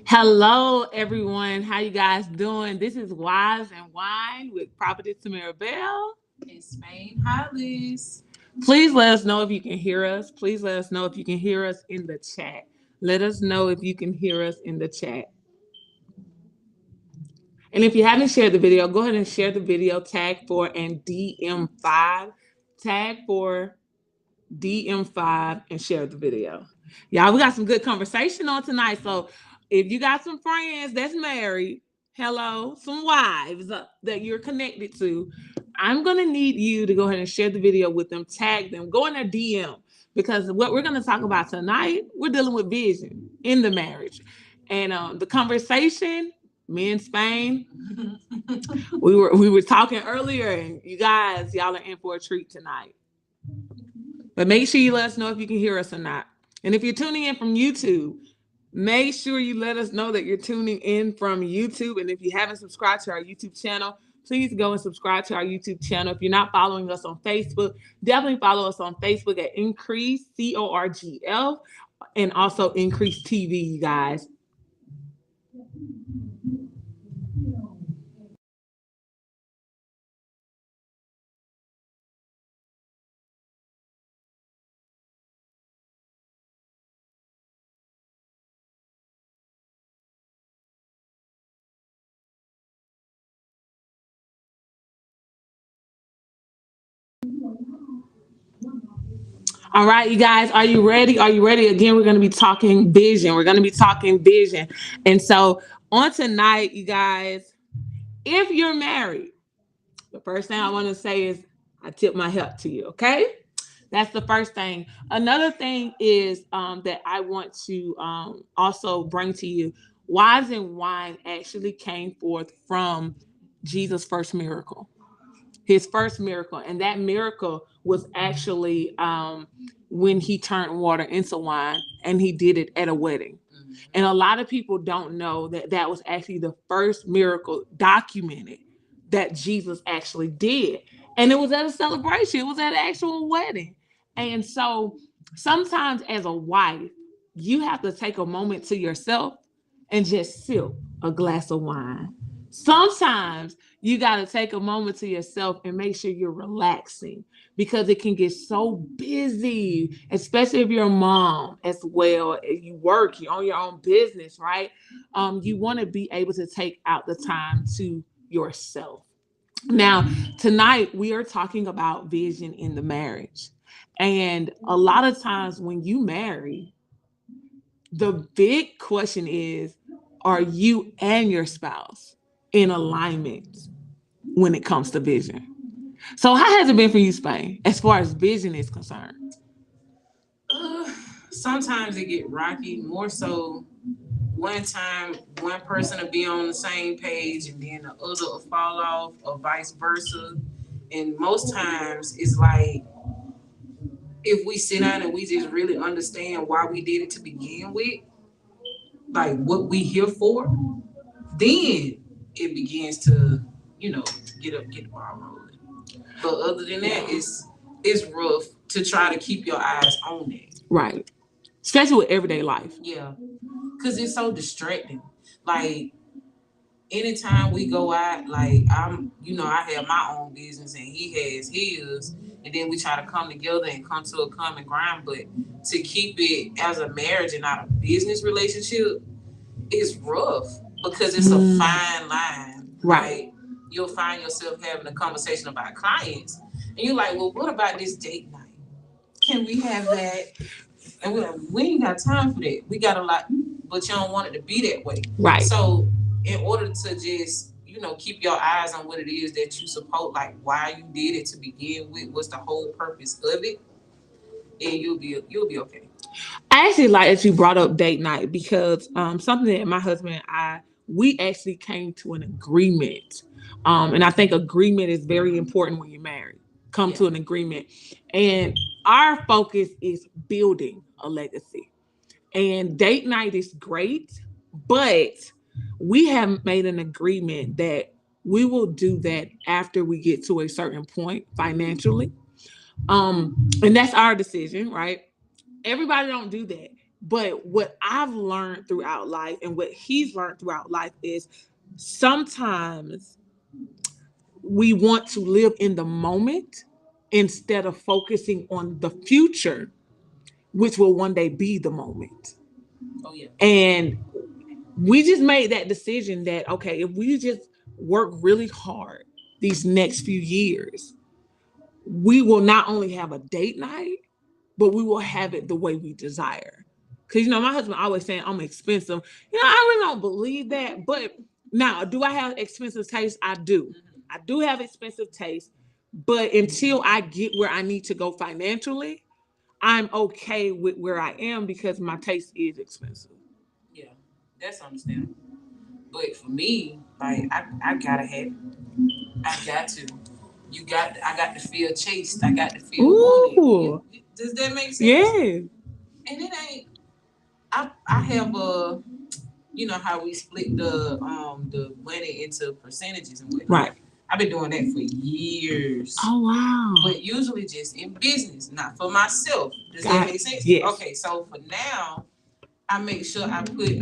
Hello, everyone. How you guys doing? This is Wise and Wine with Prophetess Tamara Bell. In Spain, Hollis. Please let us know if you can hear us. Please let us know if you can hear us in the chat. Let us know if you can hear us in the chat. And if you haven't shared the video, go ahead and share the video. Tag for and DM5. Tag for DM5 and share the video. Y'all, we got some good conversation on tonight. So if you got some friends that's married, hello, some wives that you're connected to, I'm going to need you to go ahead and share the video with them, tag them, go in their DM, because what we're going to talk about tonight, we're dealing with vision in the marriage. And the conversation, me in Spain, we were talking earlier, and you guys, y'all are in for a treat tonight. But make sure you let us know if you can hear us or not. And if you're tuning in from YouTube, make sure you let us know that you're tuning in from YouTube. And if you haven't subscribed to our YouTube channel, please go and subscribe to our YouTube channel. If you're not following us on Facebook, definitely follow us on Facebook at Increase CORGL and also Increase TV, you guys. All right, you guys, are you ready? Are you ready? Again, we're going to be talking vision. We're going to be talking vision. And so on tonight, you guys, if you're married, the first thing I want to say is I tip my hat to you, okay? That's the first thing. Another thing is that I want to also bring to you, Wise and Wine actually came forth from Jesus' first miracle, his first miracle. And that miracle was actually when he turned water into wine, and he did it at a wedding. And a lot of people don't know that that was actually the first miracle documented that Jesus actually did. And it was at a celebration, it was at an actual wedding. And so sometimes as a wife, you have to take a moment to yourself and just sip a glass of wine. Sometimes you got to take a moment to yourself and make sure you're relaxing, because it can get so busy, especially if you're a mom as well. If you work, you own your own business, right? You want to be able to take out the time to yourself. Now, tonight we are talking about vision in the marriage. And a lot of times when you marry, the big question is, are you and your spouse in alignment when it comes to vision? So how has it been for you, Spain, as far as vision is concerned? Uh, Sometimes it get rocky. More so, one time one person will be on the same page and then the other will fall off, or vice versa. And most times it's like if we sit down and we just really understand why we did it to begin with, like what we here for, then it begins to, you know, get the ball rolling. But other than that, it's rough to try to keep your eyes on that. Right. Especially with everyday life. Yeah, because it's so distracting. Like anytime we go out, like I have my own business and he has his, and then we try to come together and come to a common ground. But to keep it as a marriage and not a business relationship is rough because it's a fine line. Right. Like you'll find yourself having a conversation about clients, and you're like, well, what about this date night? Can we have that? And we're like, we ain't got time for that. We got a lot, but you don't want it to be that way. Right. So, in order to just, keep your eyes on what it is that you support, like why you did it to begin with, what's the whole purpose of it, and you'll be okay. I actually like that you brought up date night, because something that my husband and I, we actually came to an agreement. And I think agreement is very important when you're married. Come to Yeah. an agreement. And our focus is building a legacy. And date night is great, but we have made an agreement that we will do that after we get to a certain point financially. And that's our decision, right? Everybody don't do that. But what I've learned throughout life and what he's learned throughout life is sometimes we want to live in the moment instead of focusing on the future, which will one day be the moment. Oh yeah. And we just made that decision that, okay, if we just work really hard these next few years, we will not only have a date night, but we will have it the way we desire. Because, my husband always saying I'm expensive. I really don't believe that. But now, do I have expensive taste? I do. I do have expensive taste. But until I get where I need to go financially, I'm okay with where I am because my taste is expensive. Yeah, that's understandable. But for me, like I gotta have it. I got to. I got to feel chased. I got to feel wanted. Ooh, Does that make sense? yeah, And it ain't. I have a. You know how we split the money into percentages and whatnot. right. I've been doing that for years. Oh, wow. But usually just in business, not for myself. Does Got that it. make sense? Yes. Okay, so for now, I make sure I put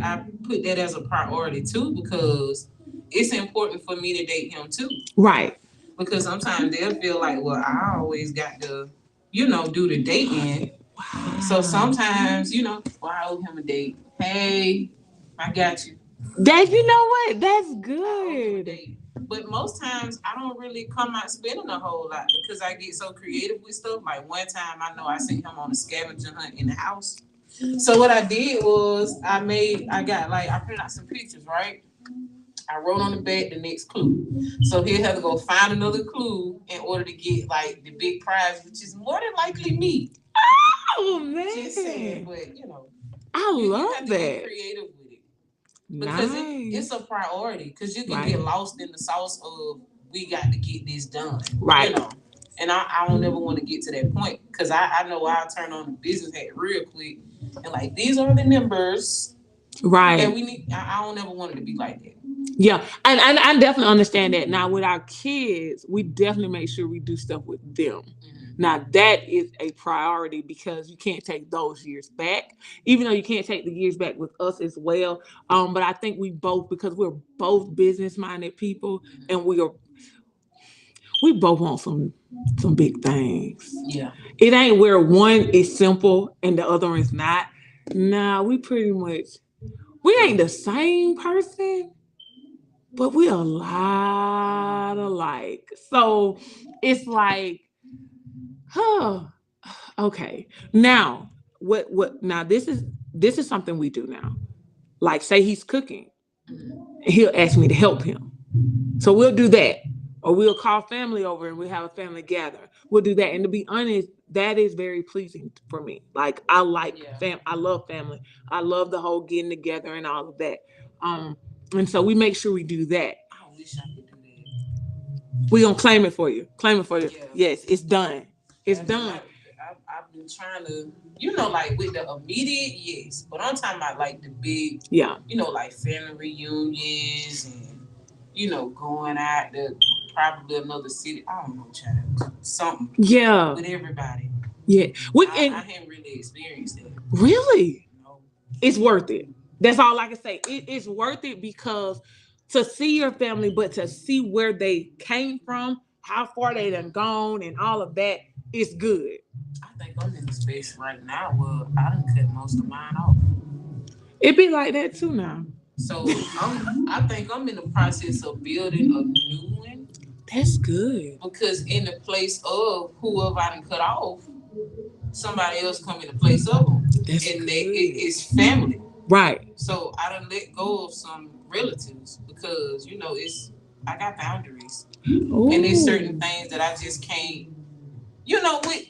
that as a priority too because it's important for me to date him too. Right. Because sometimes they'll feel like, well, I always got to, do the dating. Wow. So sometimes, well, I owe him a date. Hey, I got you. That, you know what? That's I owe him a good. date. But most times I don't really come out spending a whole lot because I get so creative with stuff. Like one time I know I sent him on a scavenger hunt in the house. So what I did was I printed out some pictures, right? I wrote on the back the next clue. So he'll have to go find another clue in order to get like the big prize, which is more than likely me. Oh, man. Just saying, but I you love have to get that. creative with it because it's a priority. Because you can Right. get lost in the sauce of we got to get this done, Right. And I don't ever want to get to that point because I know I'll turn on the business hat real quick and like these are the numbers. Right. And we need. I don't ever want it to be like that. Yeah, and I definitely understand that. Now with our kids, we definitely make sure we do stuff with them. Now that is a priority because you can't take those years back, even though you can't take the years back with us as well. But I think we both, because we're both business minded people, and we both want some big things. Yeah. It ain't where one is simple and the other is not. Nah, we ain't the same person, but we're a lot alike. So it's like, okay. Now, what now this is something we do now. Like say he's cooking, he'll ask me to help him. So we'll do that. Or we'll call family over and we'll have a family gather. We'll do that. And to be honest, that is very pleasing for me. Like I like I love family. I love the whole getting together and all of that. And so we make sure we do that. I wish I could do that. We're gonna claim it for you. Claim it for you. Yeah. Yes, it's done. It's done. I've been trying to, like with the immediate, yes. But I'm talking about like the big, like family reunions and, going out to probably another city. I don't know, child. Something. Yeah. With everybody. Yeah. I haven't really experienced that. Really? No. It's worth it. That's all I can say. It's worth it because to see your family, but to see where they came from, how far they done gone, and all of that is good. I think I'm in the space right now where I done cut most of mine off. It be like that too now. So I think I'm in the process of building a new one. That's good. Because in the place of whoever I done cut off, somebody else come in the place of them. That's and good. It's family. Right. So I done let go of some relatives because, I got boundaries. Ooh. And there's certain things that I just can't,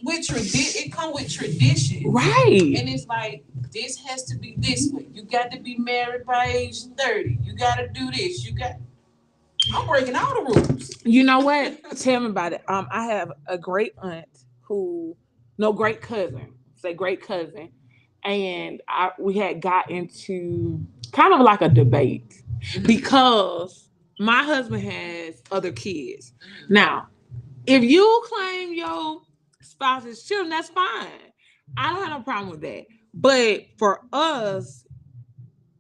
with tradition, it come with tradition. Right. And it's like, this has to be this way. You got to be married by age 30. You got to do this. I'm breaking all the rules. You know what? Tell me about it. I have a great aunt great cousin. Say great cousin. And we had got into kind of like a debate because my husband has other kids. Now, if you claim your spouse's children, that's fine. I don't have no problem with that. But for us,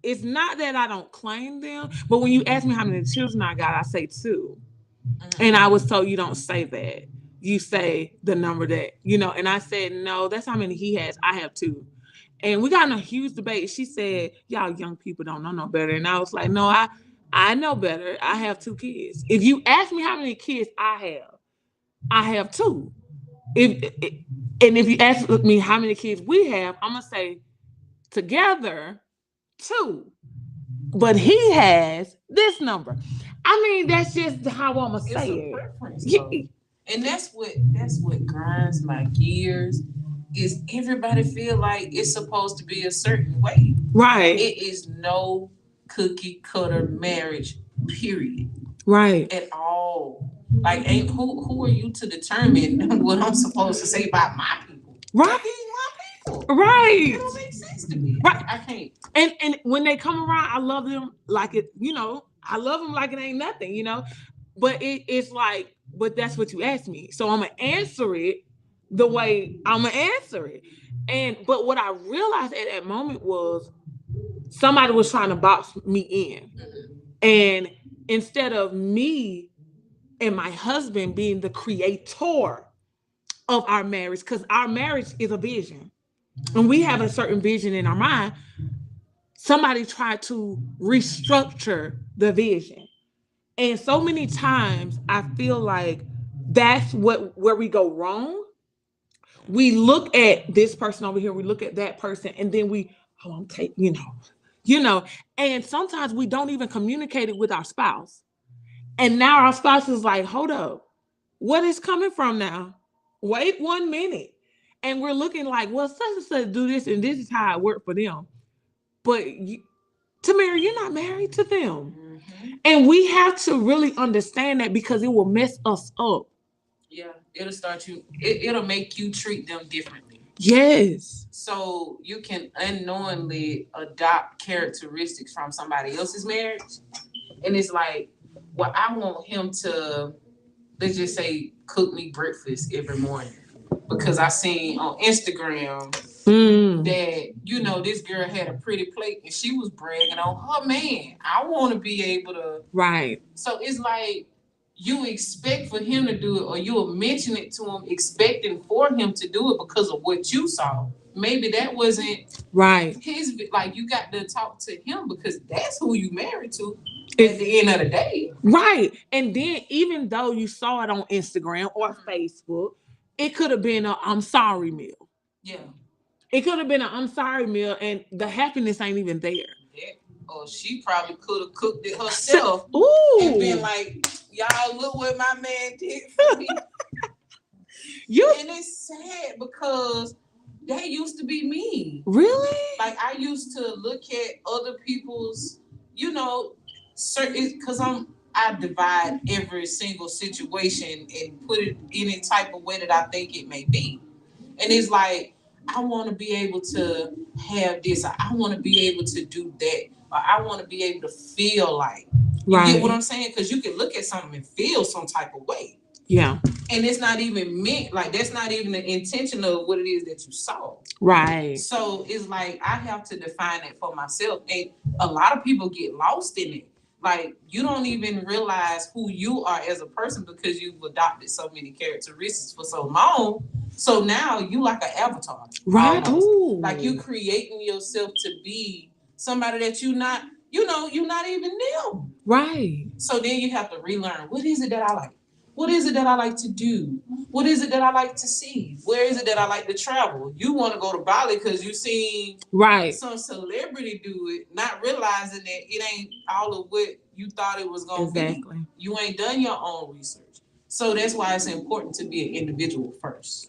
it's not that I don't claim them, but when you ask me how many children I got, I say 2. And I was told you don't say that. You say the number that, and I said, no, that's how many he has. I have 2. And we got in a huge debate. She said, y'all young people don't know no better. And I was like, no, I know better. I have 2 kids. If you ask me how many kids I have 2. And if you ask me how many kids we have, I'm going to say together 2. But he has this number. I mean, that's just how I'm gonna say it. Preference, Yeah. and that's what grinds my gears. Is everybody feel like it's supposed to be a certain way? Right. It is no cookie cutter marriage, period. Right. At all. Like, ain't who are you to determine what I'm supposed to say about my people? Right. These my people. Right. It don't make sense to me. Right. I can't. And when they come around, I love them like it. I love them like it ain't nothing. But it's like, but that's what you asked me, so I'm gonna answer it the way I'm gonna answer it. But what I realized at that moment was somebody was trying to box me in, and instead of me and my husband being the creator of our marriage, because our marriage is a vision, and we have a certain vision in our mind. Somebody tried to restructure the vision. And so many times I feel like that's where we go wrong. We look at this person over here, we look at that person, and then I'm taking, and sometimes we don't even communicate it with our spouse. And now our spouse is like, hold up, what is coming from now? Wait 1 minute. And we're looking like, well, such and such do this, and this is how it worked for them. But Tamara, you're not married to them. Mm-hmm. And we have to really understand that, because it will mess us up. Yeah, it'll make you treat them differently. Yes. So you can unknowingly adopt characteristics from somebody else's marriage. And it's like, well, I want him to, let's just say, cook me breakfast every morning. Because I seen on Instagram that, this girl had a pretty plate and she was bragging on her man. I want to be able to. Right. So it's like you expect for him to do it, or you'll mention it to him expecting for him to do it because of what you saw. Maybe that wasn't right. His, like, you got to talk to him because that's who you married to at the end of the day. Right. And then even though you saw it on Instagram or Facebook, it could have been a I'm sorry meal. Yeah. It could have been an I'm sorry meal, and the happiness ain't even there. Yeah. Or she probably could have cooked it herself. Ooh. And been like, y'all, look what my man did for me. And it's sad because that used to be me. Really? Like, I used to look at other people's, certain, because I divide every single situation and put it in a type of way that I think it may be. And it's like, I want to be able to have this. I want to be able to do that. Or I want to be able to feel like. You get what I'm saying? Because you can look at something and feel some type of way. Yeah. And it's not even meant, like, that's not even the intention of what it is that you saw. Right. So it's like, I have to define it for myself. And a lot of people get lost in it. Like, you don't even realize who you are as a person because you've adopted so many characteristics for so long. So now you like an avatar. Right. Ooh. Like, you creating yourself to be somebody that you're not even them. Right. So then you have to relearn, what is it that I like? What is it that I like to do? What is it that I like to see? Where is it that I like to travel? You want to go to Bali because you seen some celebrity do it, not realizing that it ain't all of what you thought it was going to be. You ain't done your own research. So that's why it's important to be an individual first.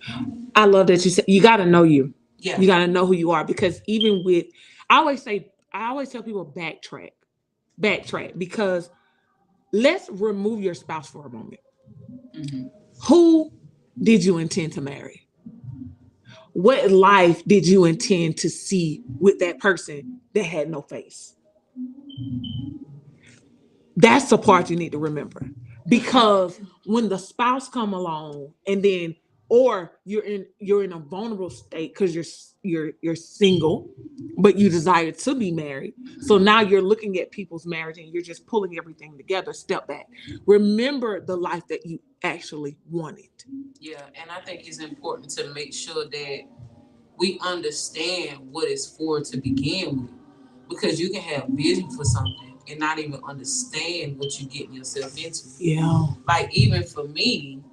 I love that you said you got to know you. Yeah. You got to know who you are, because even with, I always tell people backtrack, because let's remove your spouse for a moment. Mm-hmm. Who did you intend to marry? What life did you intend to see with that person that had no face? That's the part you need to remember. Because when the spouse come along and then or you're in a vulnerable state because you're single, but you desire to be married. So now you're looking at people's marriage and you're just pulling everything together. Step back. Remember the life that you actually wanted. Yeah, and I think it's important to make sure that we understand what it's for to begin with, because you can have vision for something and not even understand what you're getting yourself into. Yeah. Like even for me,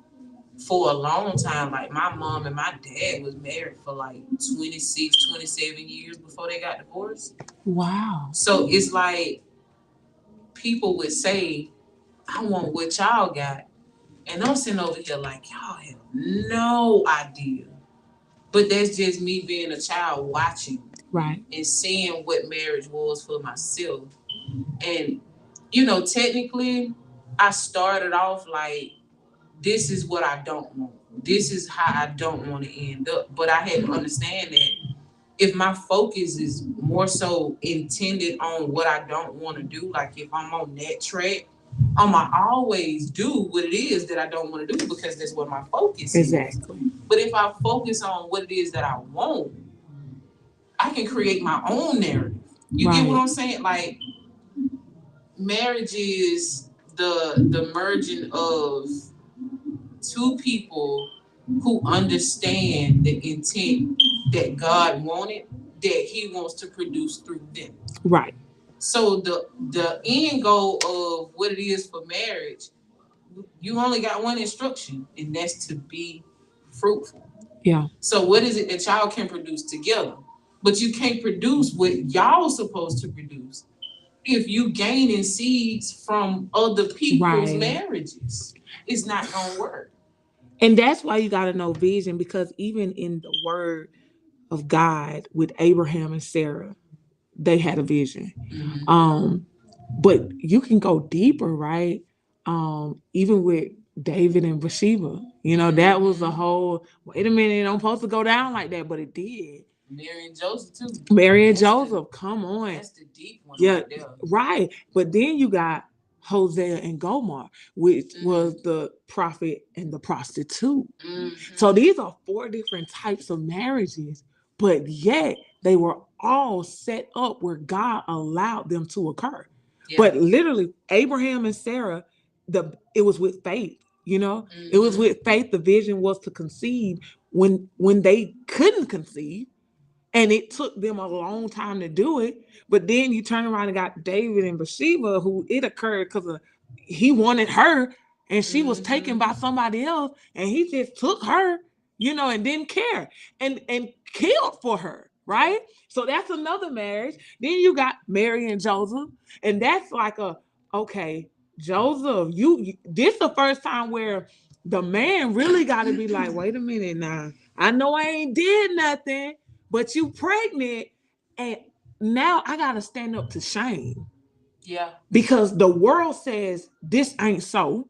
for a long time, like my mom and my dad was married for like 26, 27 years before they got divorced. Wow. So it's like people would say, I want what y'all got. And I'm sitting over here like, y'all have no idea. But that's just me being a child watching Right. and seeing what marriage was for myself. And, you know, technically, I started off like, this is what I don't want. This is how I don't want to end up. But I had to understand that if my focus is more so intended on what I don't want to do, like if I'm on that track, I'ma always do what it is that I don't want to do because that's what my focus is. Exactly. But if I focus on what it is that I want, I can create my own narrative. You get what I'm saying? Like marriage is the merging of two people who understand the intent that God wanted, that He wants to produce through them. Right. So the end goal of what it is for marriage, you only got one instruction, and that's to be fruitful. Yeah. So what is it that y'all can produce together? But you can't produce what y'all supposed to produce if you gaining seeds from other people's marriages. It's not gonna work. And that's why you got to know vision, because even in the word of God with Abraham and Sarah, they had a vision. Mm-hmm. But you can go deeper, right? Even with David and Bathsheba, you know, that was a whole, wait a minute, it don't supposed to go down like that, but it did. Mary and Joseph too. Mary and Joseph, come on. That's the deep one. Yeah, right there. right. But then you got Hosea and Gomer, which was the prophet and the prostitute. So these are 4 different types of marriages, but yet they were all set up where God allowed them to occur. Yeah. But literally, Abraham and Sarah, it was with faith. You know, it was with faith. The vision was to conceive when they couldn't conceive. And it took them a long time to do it. But then you turn around and got David and Bathsheba, who it occurred because he wanted her and she was taken by somebody else. And he just took her, you know, and didn't care and killed for her. Right. So that's another marriage. Then you got Mary and Joseph. And that's like okay, Joseph, this is the first time where the man really got to be like, wait a minute now. I know I ain't did nothing. But you pregnant, and now I gotta stand up to shame. Yeah. Because the world says this ain't so.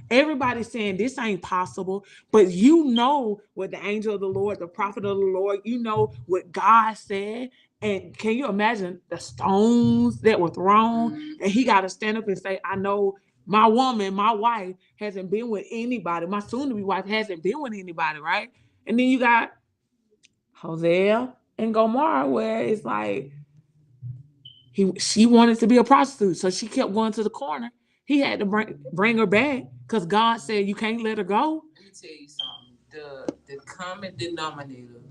Everybody's saying this ain't possible. But you know what the angel of the Lord, the prophet of the Lord, you know what God said. And can you imagine the stones that were thrown? And he got to stand up and say, I know my woman, my wife hasn't been with anybody. My soon-to-be wife hasn't been with anybody, right? And then you got Hosea and Gomer, where it's like she wanted to be a prostitute, so she kept going to the corner. He had to bring her back because God said you can't let her go. Let me tell you something. The common denominator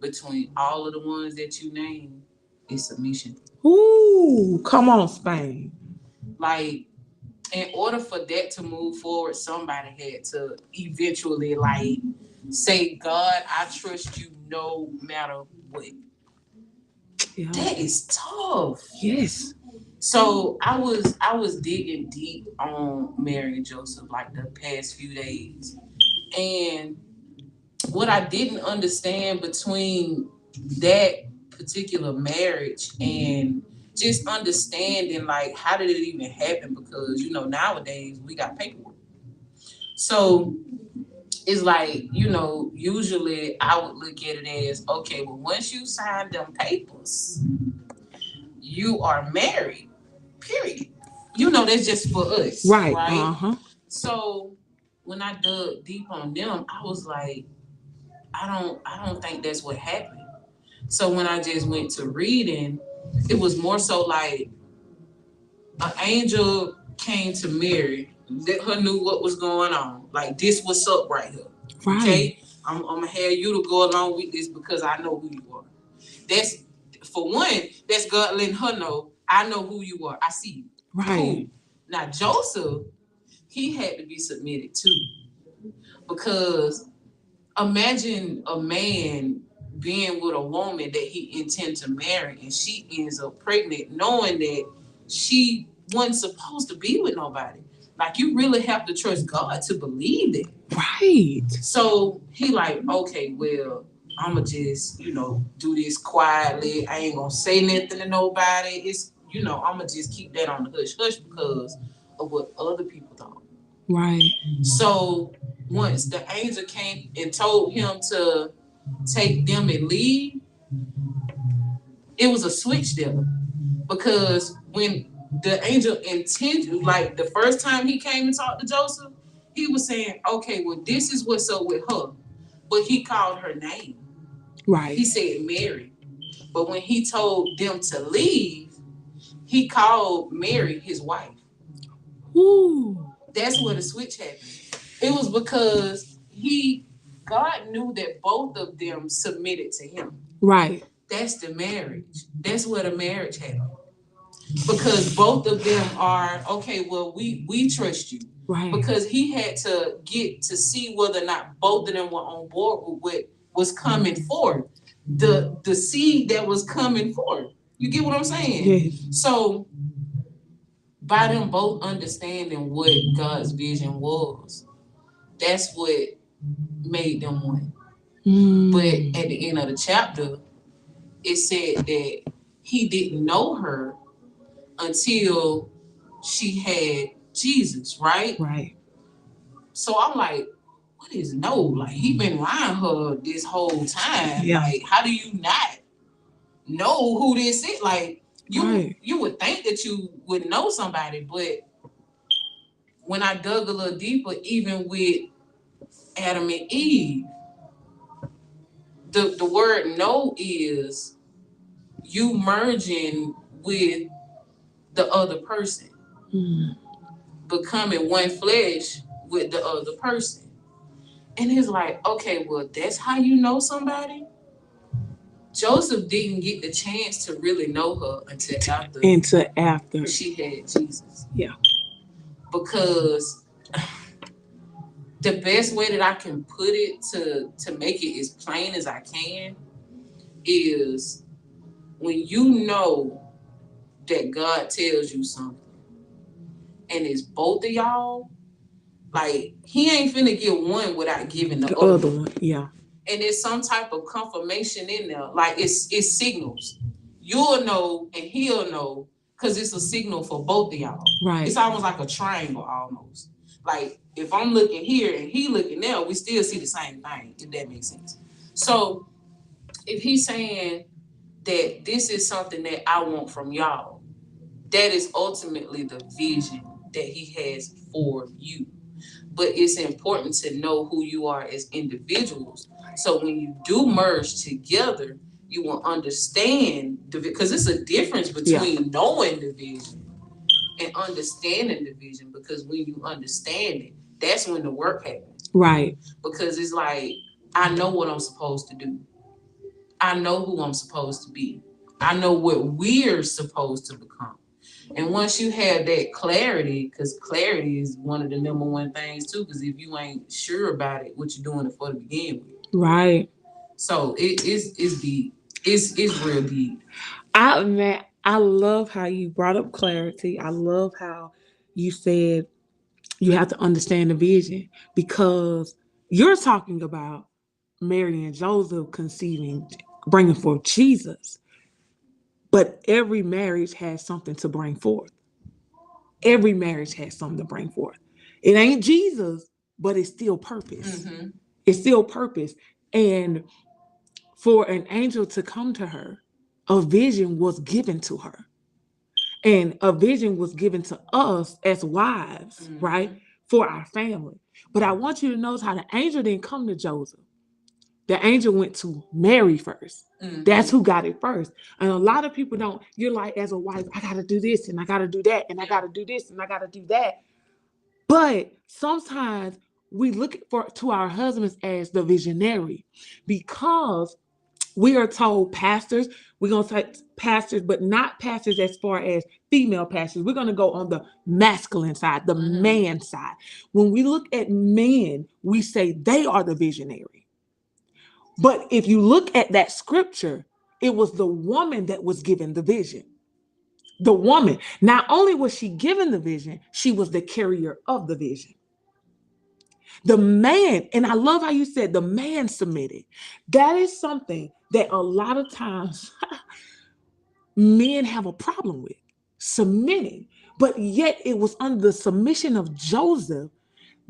between all of the ones that you named is submission. Ooh, come on, Spain. Like, in order for that to move forward, somebody had to eventually say, God, I trust you no matter what. Yeah. That is tough. Yes. So I was digging deep on Mary and Joseph like the past few days. And what I didn't understand between that particular marriage and just understanding like how did it even happen, because you know nowadays we got paperwork. So it's like, you know, usually I would look at it as, okay, well, once you sign them papers, you are married, period. You know, that's just for us. Right. Right. Uh-huh. So when I dug deep on them, I was like, I don't think that's what happened. So when I just went to reading, it was more so like an angel came to Mary, let her knew what was going on. Like, this what's up right here. Right. Okay? I'm gonna have you to go along with this because I know who you are. That's, for one, that's God letting her know, I know who you are. I see you. Right. Cool. Now Joseph, he had to be submitted too. Because imagine a man being with a woman that he intends to marry and she ends up pregnant knowing that she wasn't supposed to be with nobody. Like, you really have to trust God to believe that. Right. So he like, okay, well, I'ma just, do this quietly. I ain't gonna say nothing to nobody. It's, I'ma just keep that on the hush hush because of what other people thought. Right. So once the angel came and told him to take them and leave, it was a switch there. Because when the angel intended, like the first time he came and talked to Joseph, he was saying, okay, well, this is what's up with her. But he called her name. Right. He said Mary. But when he told them to leave, he called Mary his wife. Ooh. That's where the switch happened. It was because God knew that both of them submitted to him. Right. That's the marriage. That's where the marriage happened. Because both of them are, okay, well, we trust you. Right. Because he had to get to see whether or not both of them were on board with what was coming forth. The seed that was coming forth. You get what I'm saying? Yes. So by them both understanding what God's vision was, that's what made them one. But at the end of the chapter, it said that he didn't know her until she had Jesus, right? Right. So I'm like, what is no? Like, he been lying her this whole time. Yeah. Like, how do you not know who this is? Like, Right. you would think that you would know somebody, but when I dug a little deeper, even with Adam and Eve, the word know is you merging with the other person, becoming one flesh with the other person. And it's like, okay, well, that's how you know somebody? Joseph didn't get the chance to really know her until after she had Jesus. Yeah. Because the best way that I can put it to make it as plain as I can is when you know that God tells you something and it's both of y'all, like, he ain't finna get one without giving the other one. Yeah. And there's some type of confirmation in there. Like, it's signals. You'll know and he'll know because it's a signal for both of y'all. Right. It's almost like a triangle almost. Like, if I'm looking here and he looking there, we still see the same thing, if that makes sense. So if he's saying that this is something that I want from y'all, that is ultimately the vision that he has for you. But it's important to know who you are as individuals. So when you do merge together, you will understand because it's a difference between knowing the vision and understanding the vision. Because when you understand it, that's when the work happens. Right. Because it's like, I know what I'm supposed to do. I know who I'm supposed to be. I know what we're supposed to become. And once you have that clarity, because clarity is one of the number one things too, because if you ain't sure about it, what you're doing it for to begin with. Right. So it's deep. It's real deep. I love how you brought up clarity. I love how you said you have to understand the vision, because you're talking about Mary and Joseph conceiving, bringing forth Jesus. But every marriage has something to bring forth. Every marriage has something to bring forth. It ain't Jesus, but it's still purpose. Mm-hmm. It's still purpose. And for an angel to come to her, a vision was given to her. And a vision was given to us as wives, right? for our family. But I want you to notice how the angel didn't come to Joseph. The angel went to Mary first. Mhm. That's who got it first. And a lot of people don't, you're like, as a wife, I got to do this and I got to do that and I got to do this and I got to do that. But sometimes we look to our husbands as the visionary because we are told pastors, we're going to say pastors, but not pastors as far as female pastors. We're going to go on the masculine side, the man side. When we look at men, we say they are the visionary. But if you look at that scripture, it was the woman that was given the vision. The woman, not only was she given the vision, she was the carrier of the vision. The man, and I love how you said the man submitted. That is something that a lot of times men have a problem with, submitting. But yet it was under the submission of Joseph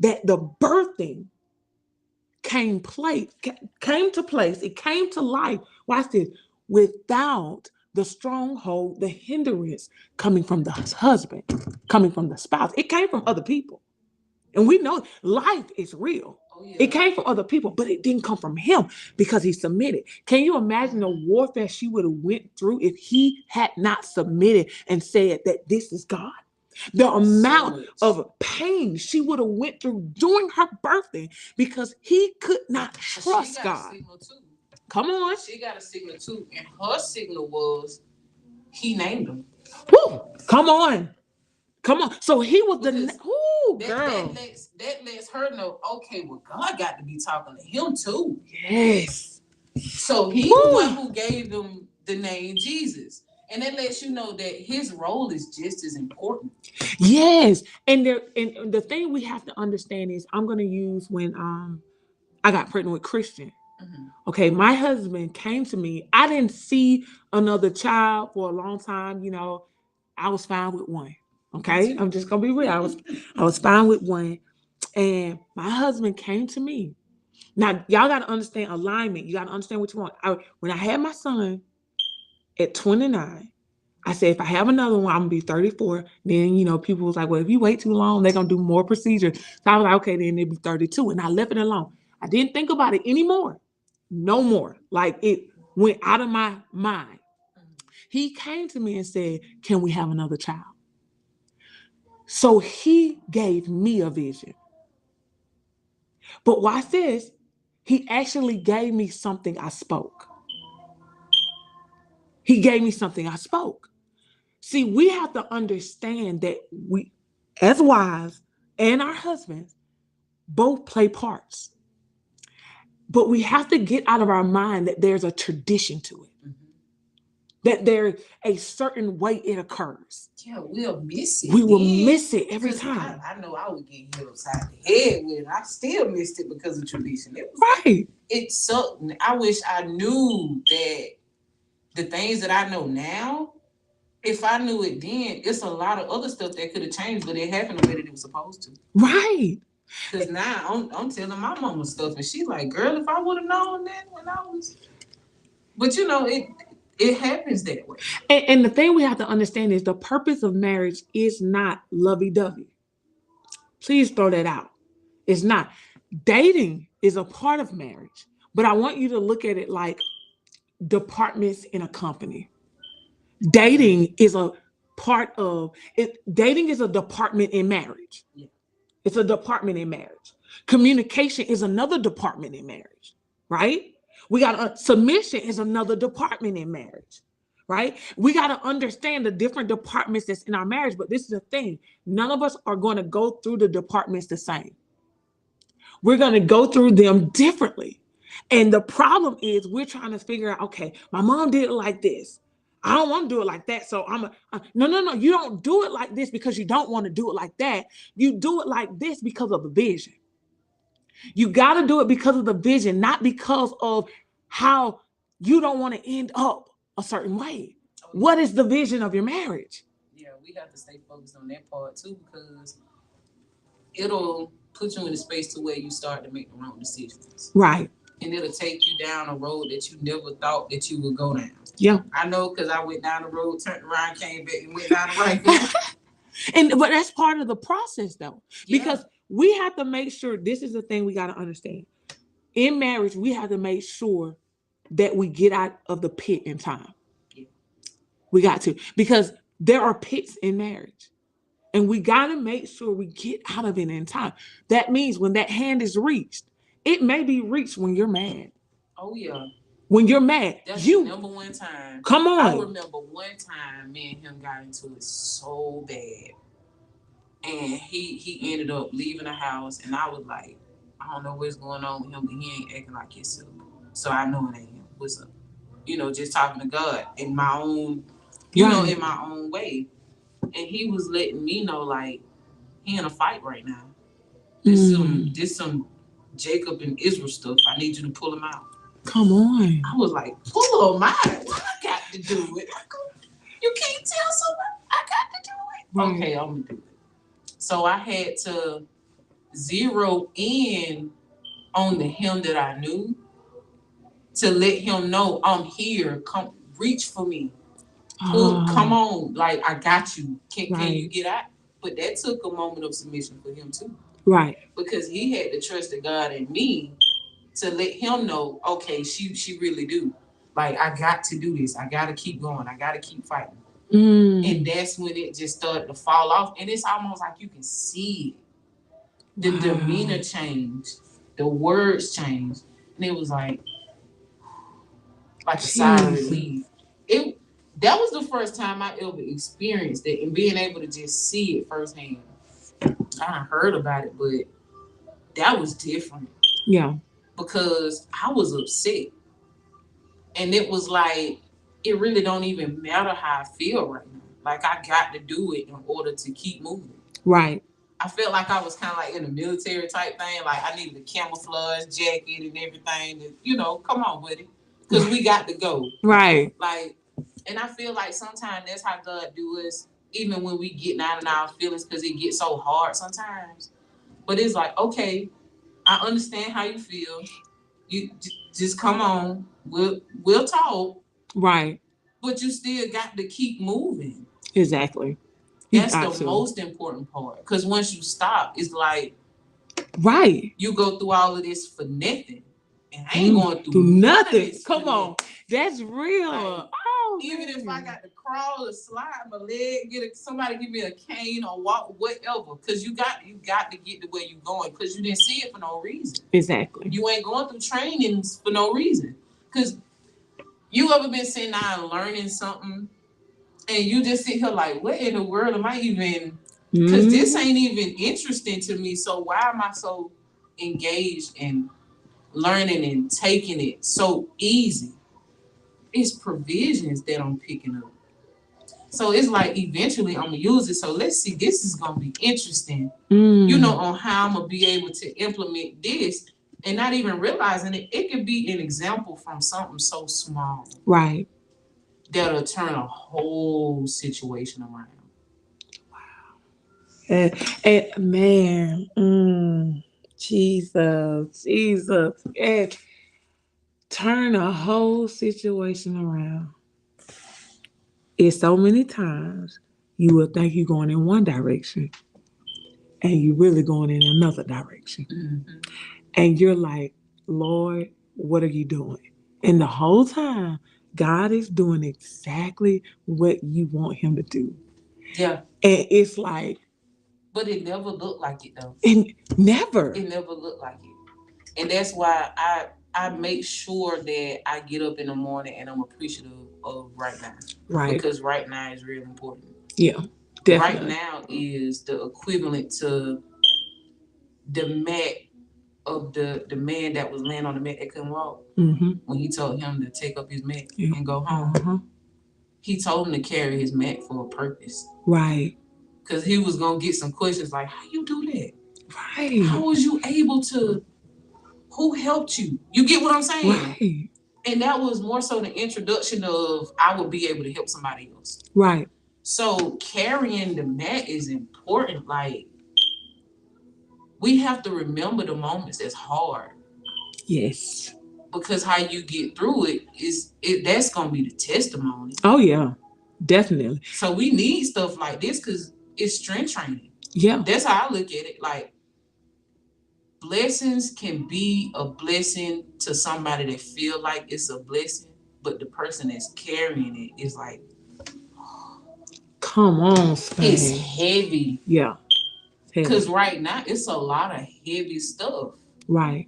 that the birthing came to place. It came to life. Watch this. Without the stronghold, the hindrance coming from the husband, coming from the spouse. It came from other people. And we know life is real. Oh, yeah. It came from other people, but it didn't come from him because he submitted. Can you imagine the warfare she would have went through if he had not submitted and said that this is God? The amount of pain she would have went through during her birthday because he could not trust God. Come on. She got a signal too, and her signal was he named him. Woo! Come on. So he was girl. That lets her know, okay, well, God got to be talking to him too. Yes. So he's the one who gave them the name Jesus. And that lets you know that his role is just as important. Yes. And the thing we have to understand is I'm going to use when I got pregnant with Christian. Mm-hmm. Okay, my husband came to me. I didn't see another child for a long time. You know, I was fine with one. Okay, I'm just gonna be real. I was fine with one, and my husband came to me. Now, y'all got to understand alignment. You got to understand what you want. When I had my son at 29, I said if I have another one, I'm gonna be 34. Then people was like, well, if you wait too long, they're gonna do more procedures. So I was like, okay, then it'll be 32, and I left it alone. I didn't think about it anymore. No more. Like it went out of my mind. He came to me and said, can we have another child? So he gave me a vision. But watch this. He actually gave me something I spoke. He gave me something I spoke. See, we have to understand that we, as wives and our husbands, both play parts. But we have to get out of our mind that there's a tradition to it. Mm-hmm. That there's a certain way it occurs. Yeah, we'll miss it. We will miss it every time. I know I would get hit upside the head with it. I still missed it because of tradition. It sucked. I wish I knew that the things that I know now, if I knew it then, it's a lot of other stuff that could have changed, but it happened the way that it was supposed to. Right. Because now I'm telling my mama stuff, and she's like, girl, if I would have known that when I was... But it happens that way. And the thing we have to understand is the purpose of marriage is not lovey-dovey. Please throw that out. It's not. Dating is a part of marriage, but I want you to look at it like departments in a company. Dating is a part of it. Dating is a department in marriage. Yeah. It's a department in marriage. Communication is another department in marriage, right? We got submission is another department in marriage, right? We got to understand the different departments that's in our marriage, but this is the thing. None of us are going to go through the departments the same. We're going to go through them differently. And the problem is we're trying to figure out, okay, my mom did it like this. I don't want to do it like that. So no. You don't do it like this because you don't want to do it like that. You do it like this because of the vision. You got to do it because of the vision, not because of how you don't want to end up a certain way. Oh, yeah. What is the vision of your marriage? Yeah, we have to stay focused on that part too, because it'll put you in a space to where you start to make the wrong decisions. Right. And it'll take you down a road that you never thought that you would go down. Yeah. I know, because I went down the road, turned around, came back, and went down the right path. But that's part of the process, though, because we have to make sure, this is the thing we got to understand. In marriage, we have to make sure that we get out of the pit in time. Yeah. We got to, because there are pits in marriage. And we got to make sure we get out of it in time. That means when that hand is reached, it may be reached when you're mad. Oh yeah. When you're mad, That's the number one time. Come on. I remember one time me and him got into it so bad. And he ended up leaving the house, and I was like, I don't know what's going on with him, but he ain't acting like himself. So I know it ain't him. What's up? Just talking to God in my own, in my own way. And he was letting me know, like, he in a fight right now. This some Jacob and Israel stuff. I need you to pull him out. Come on. I was like, pull him out? What I got to do it? You can't tell someone I got to do it. Right. Okay, I'm gonna do it. So I had to zero in on the him that I knew to let him know I'm here. Come reach for me. Come on, like I got you. Can you get out? But that took a moment of submission for him too. Right. Because he had to trust the God in me to let him know, okay, she really do. Like, I got to do this. I got to keep going. I got to keep fighting. And that's when it just started to fall off. And it's almost like you can see it. The demeanor changed. The words changed. And it was like a sigh of relief. That was the first time I ever experienced it, and being able to just see it firsthand. I heard about it, but that was different. Yeah. Because I was upset. And it was like, it really don't even matter how I feel right now. Like, I got to do it in order to keep moving. Right. I felt like I was kind of like in a military type thing. Like, I needed a camouflage jacket and everything. To, come on, buddy. Because we got to go. Right. Like, and I feel like sometimes that's how God do us, even when we get down in our feelings, because it gets so hard sometimes. But it's like, okay, I understand how you feel. You just come on. We'll talk. Right. But you still got to keep moving. Exactly. That's the most important part. Because once you stop, it's like, right, you go through all of this for nothing. And I ain't going through nothing. Come on. That's real. Like, even if I got to crawl or slide my leg, somebody give me a cane or walk, whatever. Because you got to get to where you're going. Because you didn't see it for no reason. Exactly. You ain't going through trainings for no reason. Because you ever been sitting down and learning something, and you just sit here like, what in the world am I even? Because this ain't even interesting to me. So why am I so engaged in learning and taking it so easy? It's provisions that I'm picking up. So it's like eventually I'm gonna use it. So let's see, this is gonna be interesting, on how I'm gonna be able to implement this, and not even realizing it could be an example from something so small. Right. That'll turn a whole situation around. Wow. And man, Jesus. And turn a whole situation around. It's so many times you will think you're going in one direction and you're really going in another direction. Mm-hmm. And you're like, Lord, what are you doing? And the whole time, God is doing exactly what you want him to do. Yeah. And it's like... But it never looked like it, though. Never. It never looked like it. And that's why I make sure that I get up in the morning and I'm appreciative of right now. Right. Because right now is really important. Yeah, definitely. Right now is the equivalent to the mat of the man that was laying on the mat that couldn't walk. Mm-hmm. When he told him to take up his mat and go home. He told him to carry his mat for a purpose. Right. Because he was going to get some questions like, how you do that? Right. How was you able to, who helped you? You get what I'm saying? Right. And that was more so the introduction of, I would be able to help somebody else. Right. So carrying the mat is important. Like, we have to remember the moments that's hard. Yes. Because how you get through it, that's going to be the testimony. Oh, yeah. Definitely. So we need stuff like this because it's strength training. Yeah. That's how I look at it. Like, blessings can be a blessing to somebody that feel like it's a blessing, but the person that's carrying it is like, Come on, it's Spain. heavy. Yeah. Because Heavy. right now it's a lot of heavy stuff. Right.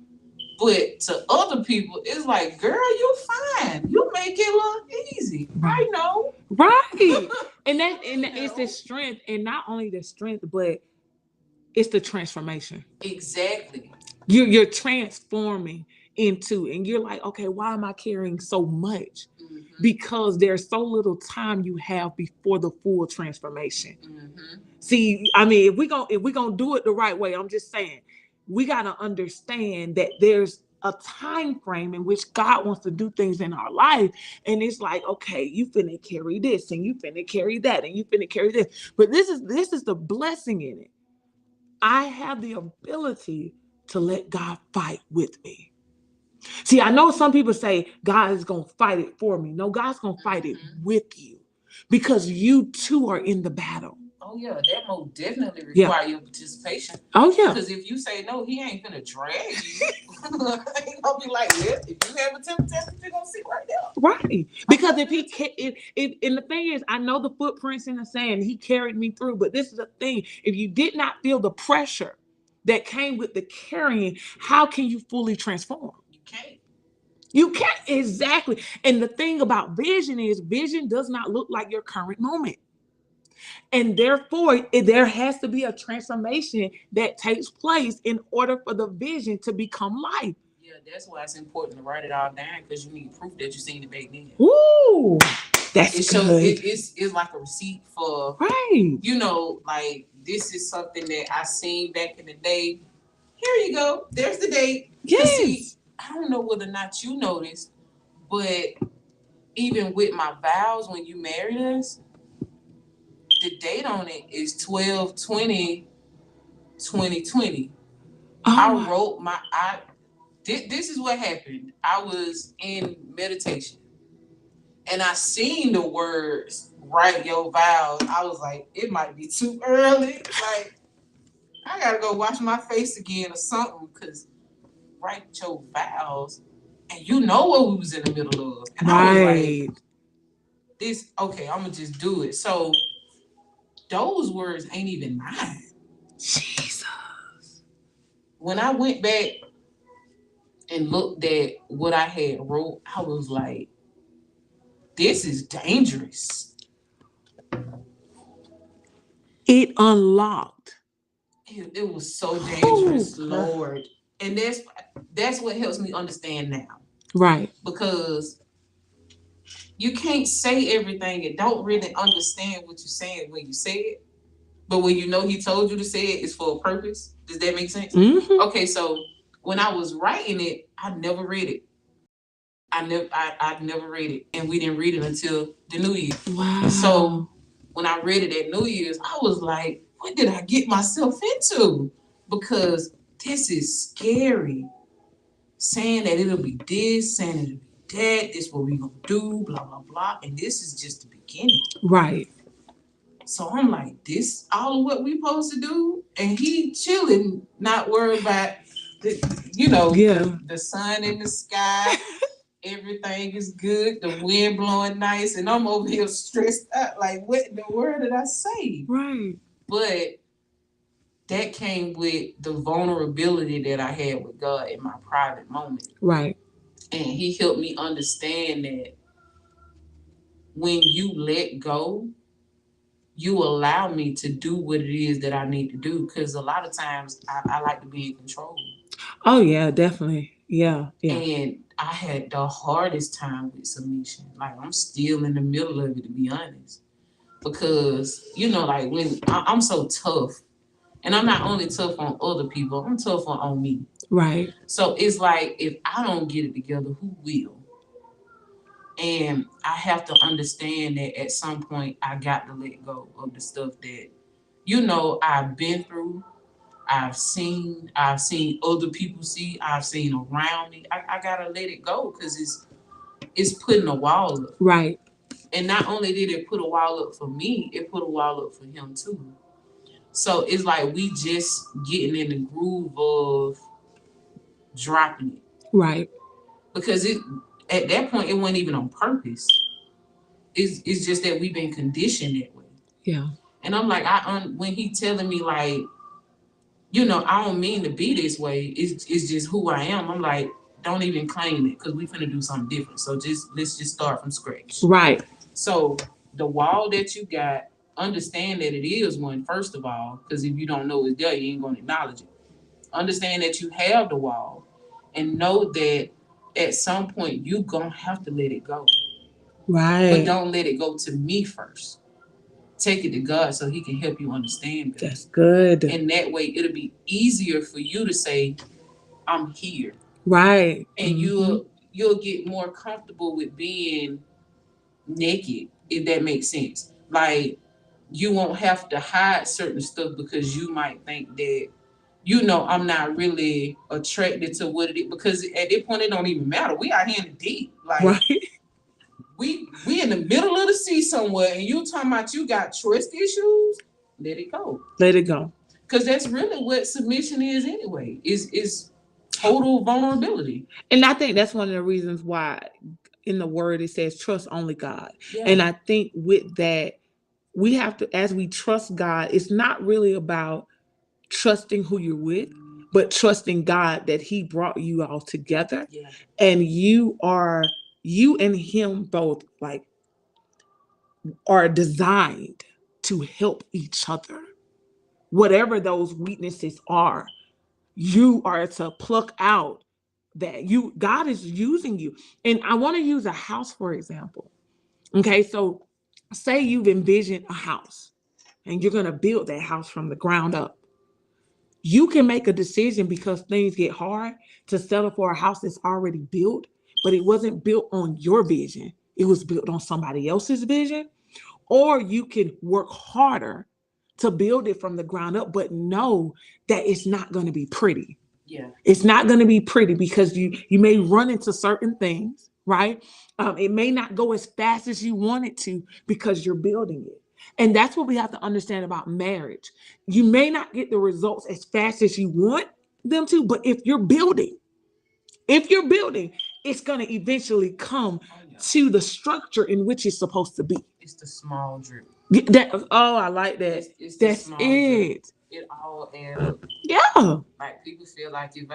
But to other people, it's like, girl, you fine. You make it look easy. Right. I know. Right. And You it's know. the strength, and not only the strength, but it's the transformation. Exactly. You're transforming into, and you're like, okay, why am I carrying so much? Mhm. Because there's so little time you have before the full transformation. Mhm. See, I mean, if we gonna do it the right way, I'm just saying, we gotta understand that there's a time frame in which God wants to do things in our life. And it's like, okay, you finna carry this, and you finna carry that, and you finna carry this. But this is the blessing in it. I have the ability to let God fight with me. See, I know some people say God is going to fight it for me. No, God's going to fight it with you, because you too are in the battle. Oh yeah, that most definitely Yeah. require your participation. Oh, yeah. Because if you say no, he ain't gonna drag you. He gonna be like, yeah, if you have a temper tantrum, you're gonna sit right there. Right. Because if and the thing is, I know the footprints in the sand, he carried me through, but this is the thing. If you did not feel the pressure that came with the carrying, how can you fully transform? You can't. You can't. Exactly. And the thing about vision is, vision does not look like your current moment. And therefore, there has to be a transformation that takes place in order for the vision to become life. Yeah, that's why it's important to write it all down, because you need proof that you seen it back then. Ooh, that's It good. shows it's like a receipt for, Right. you know, like this is something that I seen back in the day. Here you go. There's the date. 'Cause see, Yes. I don't know whether or not you noticed, but even with my vows when you married us, the date on it is 12/20/2020. I Oh, wrote this is what happened. I was in meditation and I seen the words write your vows. I was like, it might be too early. Like, I gotta go wash my face again or something, because write your vows. And you know what we was in the middle of. And I was like, right. this, okay, I'm gonna just do it. So those words ain't even mine. Jesus. When I went back and looked at what I had wrote, I was like, this is dangerous. It unlocked. It was so dangerous, Ooh. Lord. And that's what helps me understand now. Right. Because you can't say everything and don't really understand what you're saying when you say it. But when you know he told you to say it, it's for a purpose. Does that make sense? Mm-hmm. Okay, so when I was writing it, I never read it. I never read it. And we didn't read it until the New Year. Wow. So when I read it at New Year's, I was like, what did I get myself into? Because this is scary. Saying that it'll be this, saying it'll be that, this what we gonna do, blah, blah, blah. And this is just the beginning. Right. So I'm like, this all of what we supposed to do? And he chilling, not worried about the sun in the sky. Everything is good, the wind blowing nice, and I'm over here stressed out. Like, what in the world did I say? Right. But that came with the vulnerability that I had with God in my private moment. Right. And he helped me understand that when you let go, you allow me to do what it is that I need to do. Because a lot of times I like to be in control. Oh, yeah, definitely. Yeah. Yeah. And I had the hardest time with submission. Like, I'm still in the middle of it, to be honest. Because, like, when I'm so tough, and I'm not only tough on other people, I'm tough on me. Right. So it's like, if I don't get it together, who will? And I have to understand that at some point I got to let go of the stuff that, I've been through. I've seen other people see, I've seen around me. I gotta let it go, because it's putting a wall up. Right. And not only did it put a wall up for me, it put a wall up for him too. So it's like we just getting in the groove of dropping it. Right. Because it at that point it wasn't even on purpose. It's just that we've been conditioned that way. Yeah. And I'm like, when he telling me like, you know, I don't mean to be this way. It's just who I am. I'm like, don't even claim it because we finna do something different. So let's just start from scratch. Right. So the wall that you got, understand that it is one, first of all, because if you don't know it's there, you ain't gonna acknowledge it. Understand that you have the wall and know that at some point you gonna have to let it go. But Right. don't let it go to me first. Take it to God so he can help you understand better. That's good. And that way it'll be easier for you to say, I'm here. Right. And you'll get more comfortable with being naked, if that makes sense. Like you won't have to hide certain stuff because you might think that, you know, I'm not really attracted to what it is. Because at that point it don't even matter. We out here in the deep. Like Right. we in the middle of the sea somewhere and you talking about you got trust issues, let it go. Let it go. Because that's really what submission is anyway. Is total vulnerability. And I think that's one of the reasons why in the word it says trust only God. Yeah. And I think with that, we have to, as we trust God, it's not really about trusting who you're with, but trusting God that he brought you all together. Yeah. And you and him both like are designed to help each other. Whatever those weaknesses are, you are to pluck out that God is using you. And I want to use a house, for example. Okay, so say you've envisioned a house and you're going to build that house from the ground up. You can make a decision because things get hard to settle for a house that's already built, but it wasn't built on your vision. It was built on somebody else's vision. Or you can work harder to build it from the ground up, but know that it's not going to be pretty. Yeah. It's not going to be pretty because you may run into certain things, right? It may not go as fast as you want it to because you're building it. And that's what we have to understand about marriage. You may not get the results as fast as you want them to, but if you're building, it's going to eventually come to the structure in which it's supposed to be. It's the small drip. I like that. It's That's small it. Drip. It all adds up. Yeah. Like people feel like if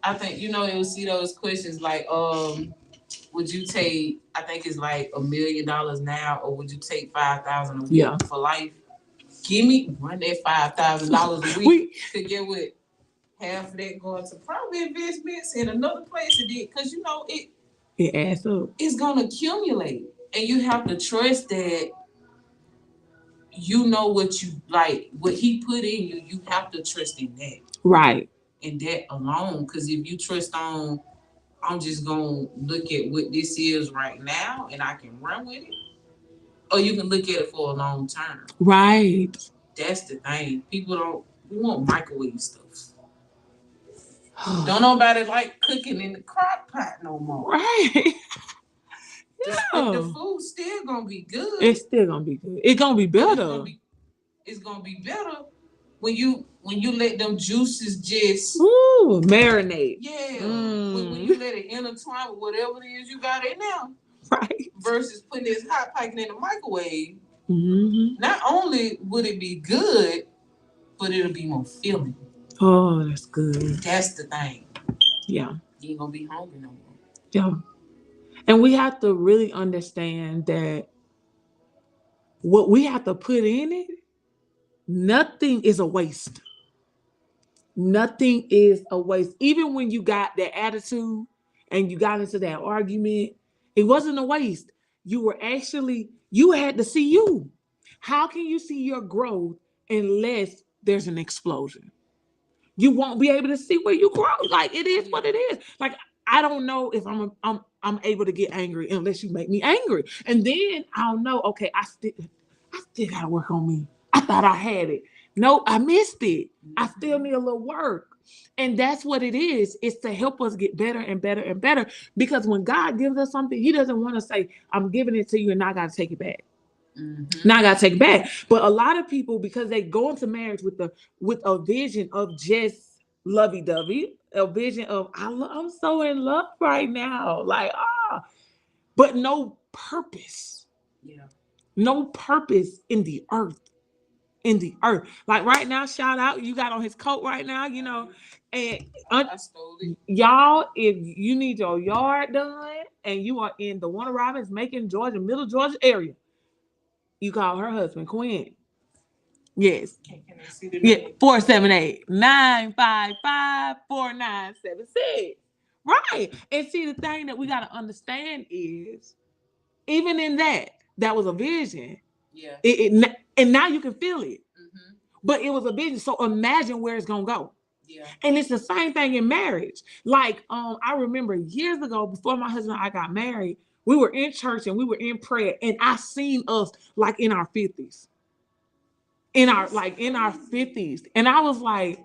I think, you know, you'll see those questions like, would you take, I think it's like $1 million now, or would you take 5,000 a week for life? Give me run that $5,000 a week to get with half of that going to probably investments in another place it did, because you know it adds up. It's gonna accumulate, and you have to trust that. You know what you like, what he put in you. You have to trust in that, right? And that alone, because if you trust on, I'm just gonna look at what this is right now, and I can run with it, or you can look at it for a long term, right? That's the thing. People we want microwave stuff. Don't nobody like cooking in the crock pot no more. Right. The food's still gonna be good. It's still gonna be good. It's gonna be better. It's gonna be better when you let them juices just marinate. Yeah. When you let it intertwine with whatever it is you got in there. Right. Versus putting this hot piping in the microwave. Mm-hmm. Not only would it be good, but it'll be more filling. Oh, that's good. That's the thing. Yeah. You ain't gonna be hungry no more. Yeah. And we have to really understand that what we have to put in it, nothing is a waste. Nothing is a waste. Even when you got that attitude and you got into that argument, it wasn't a waste. You had to see you. How can you see your growth unless there's an explosion? You won't be able to see where you grow. Like, it is what it is. Like, I don't know if I'm able to get angry unless you make me angry. And then I'll know, okay, I still gotta work on me. I thought I had it. No, I missed it. I still need a little work. And that's what it is. It's to help us get better and better and better. Because when God gives us something, he doesn't want to say, I'm giving it to you and now I got to take it back. Mm-hmm. Now I got to take it back. But a lot of people, because they go into marriage with a vision of just lovey-dovey, a vision of I'm so in love right now, like but no purpose, Yeah. no purpose in the earth. In the earth, like right now, shout out, you got on his coat right now, and I stole it. y'all, if you need your yard done and you are in the Warner Robins, Macon, Georgia, Middle Georgia area, you call her husband, Quinn. Yes. Can I see the Yeah, name? 478-955-4976. Right. And see, the thing that we got to understand is, even in that was a vision. Yeah. And now you can feel it. Mm-hmm. But it was a vision. So imagine where it's going to go. Yeah. And it's the same thing in marriage. Like, I remember years ago, before my husband and I got married, we were in church and we were in prayer, and I seen us like in our 50s. In our 50s. And I was like,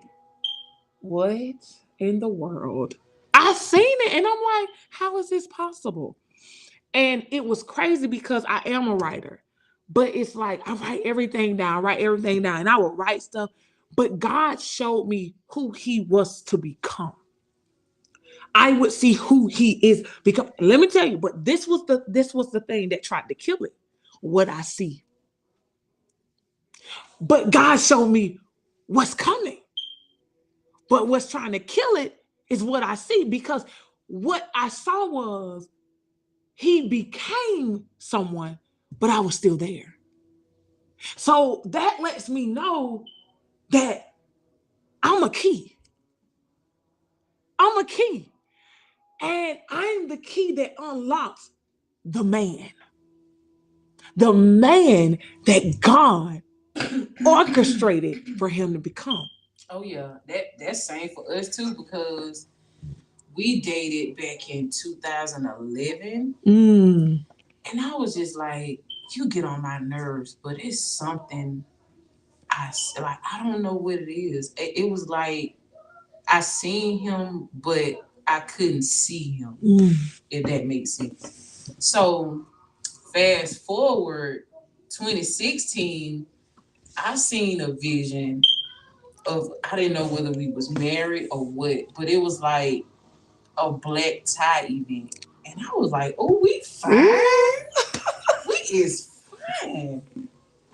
what in the world? I seen it and I'm like, how is this possible? And it was crazy because I am a writer. But it's like I write everything down, and I would write stuff. But God showed me who he was to become. I would see who he is become. Let me tell you, but this was the thing that tried to kill it. What I see. But God showed me what's coming. But what's trying to kill it is what I see, because what I saw was he became someone, but I was still there. So that lets me know that I'm a key. I'm a key. And I'm the key that unlocks the man. The man that God orchestrated for him to become. Oh yeah, that's same for us too, because we dated back in 2011, Mm. and I was just like, you get on my nerves, but it's something I don't know what it is. It was like I seen him, but I couldn't see him. If that makes sense. So fast forward 2016, I seen a vision of, I didn't know whether we was married or what, but it was like a black tie event. And I was like, oh, we fine. We is fine. And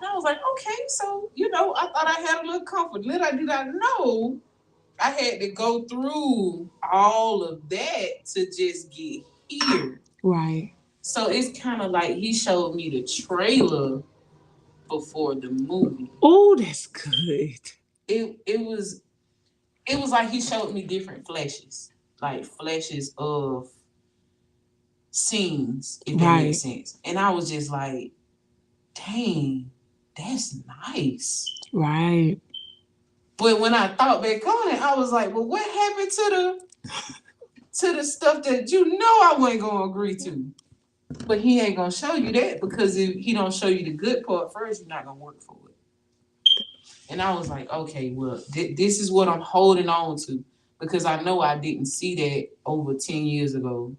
I was like, okay, so, I thought I had a little comfort. Little did I know I had to go through all of that to just get here. Right. So it's kind of like he showed me the trailer before the movie. Oh, that's good. It was like he showed me different flashes, like flashes of scenes, if that makes sense. And I was just like, dang, that's nice. Right. But when I thought back on it, I was like, well, what happened to the stuff that I wasn't gonna agree to? But he ain't gonna show you that, because if he don't show you the good part first, you're not gonna work for it. And I was like, okay, well, this is what I'm holding on to, because I know I didn't see that over 10 years ago,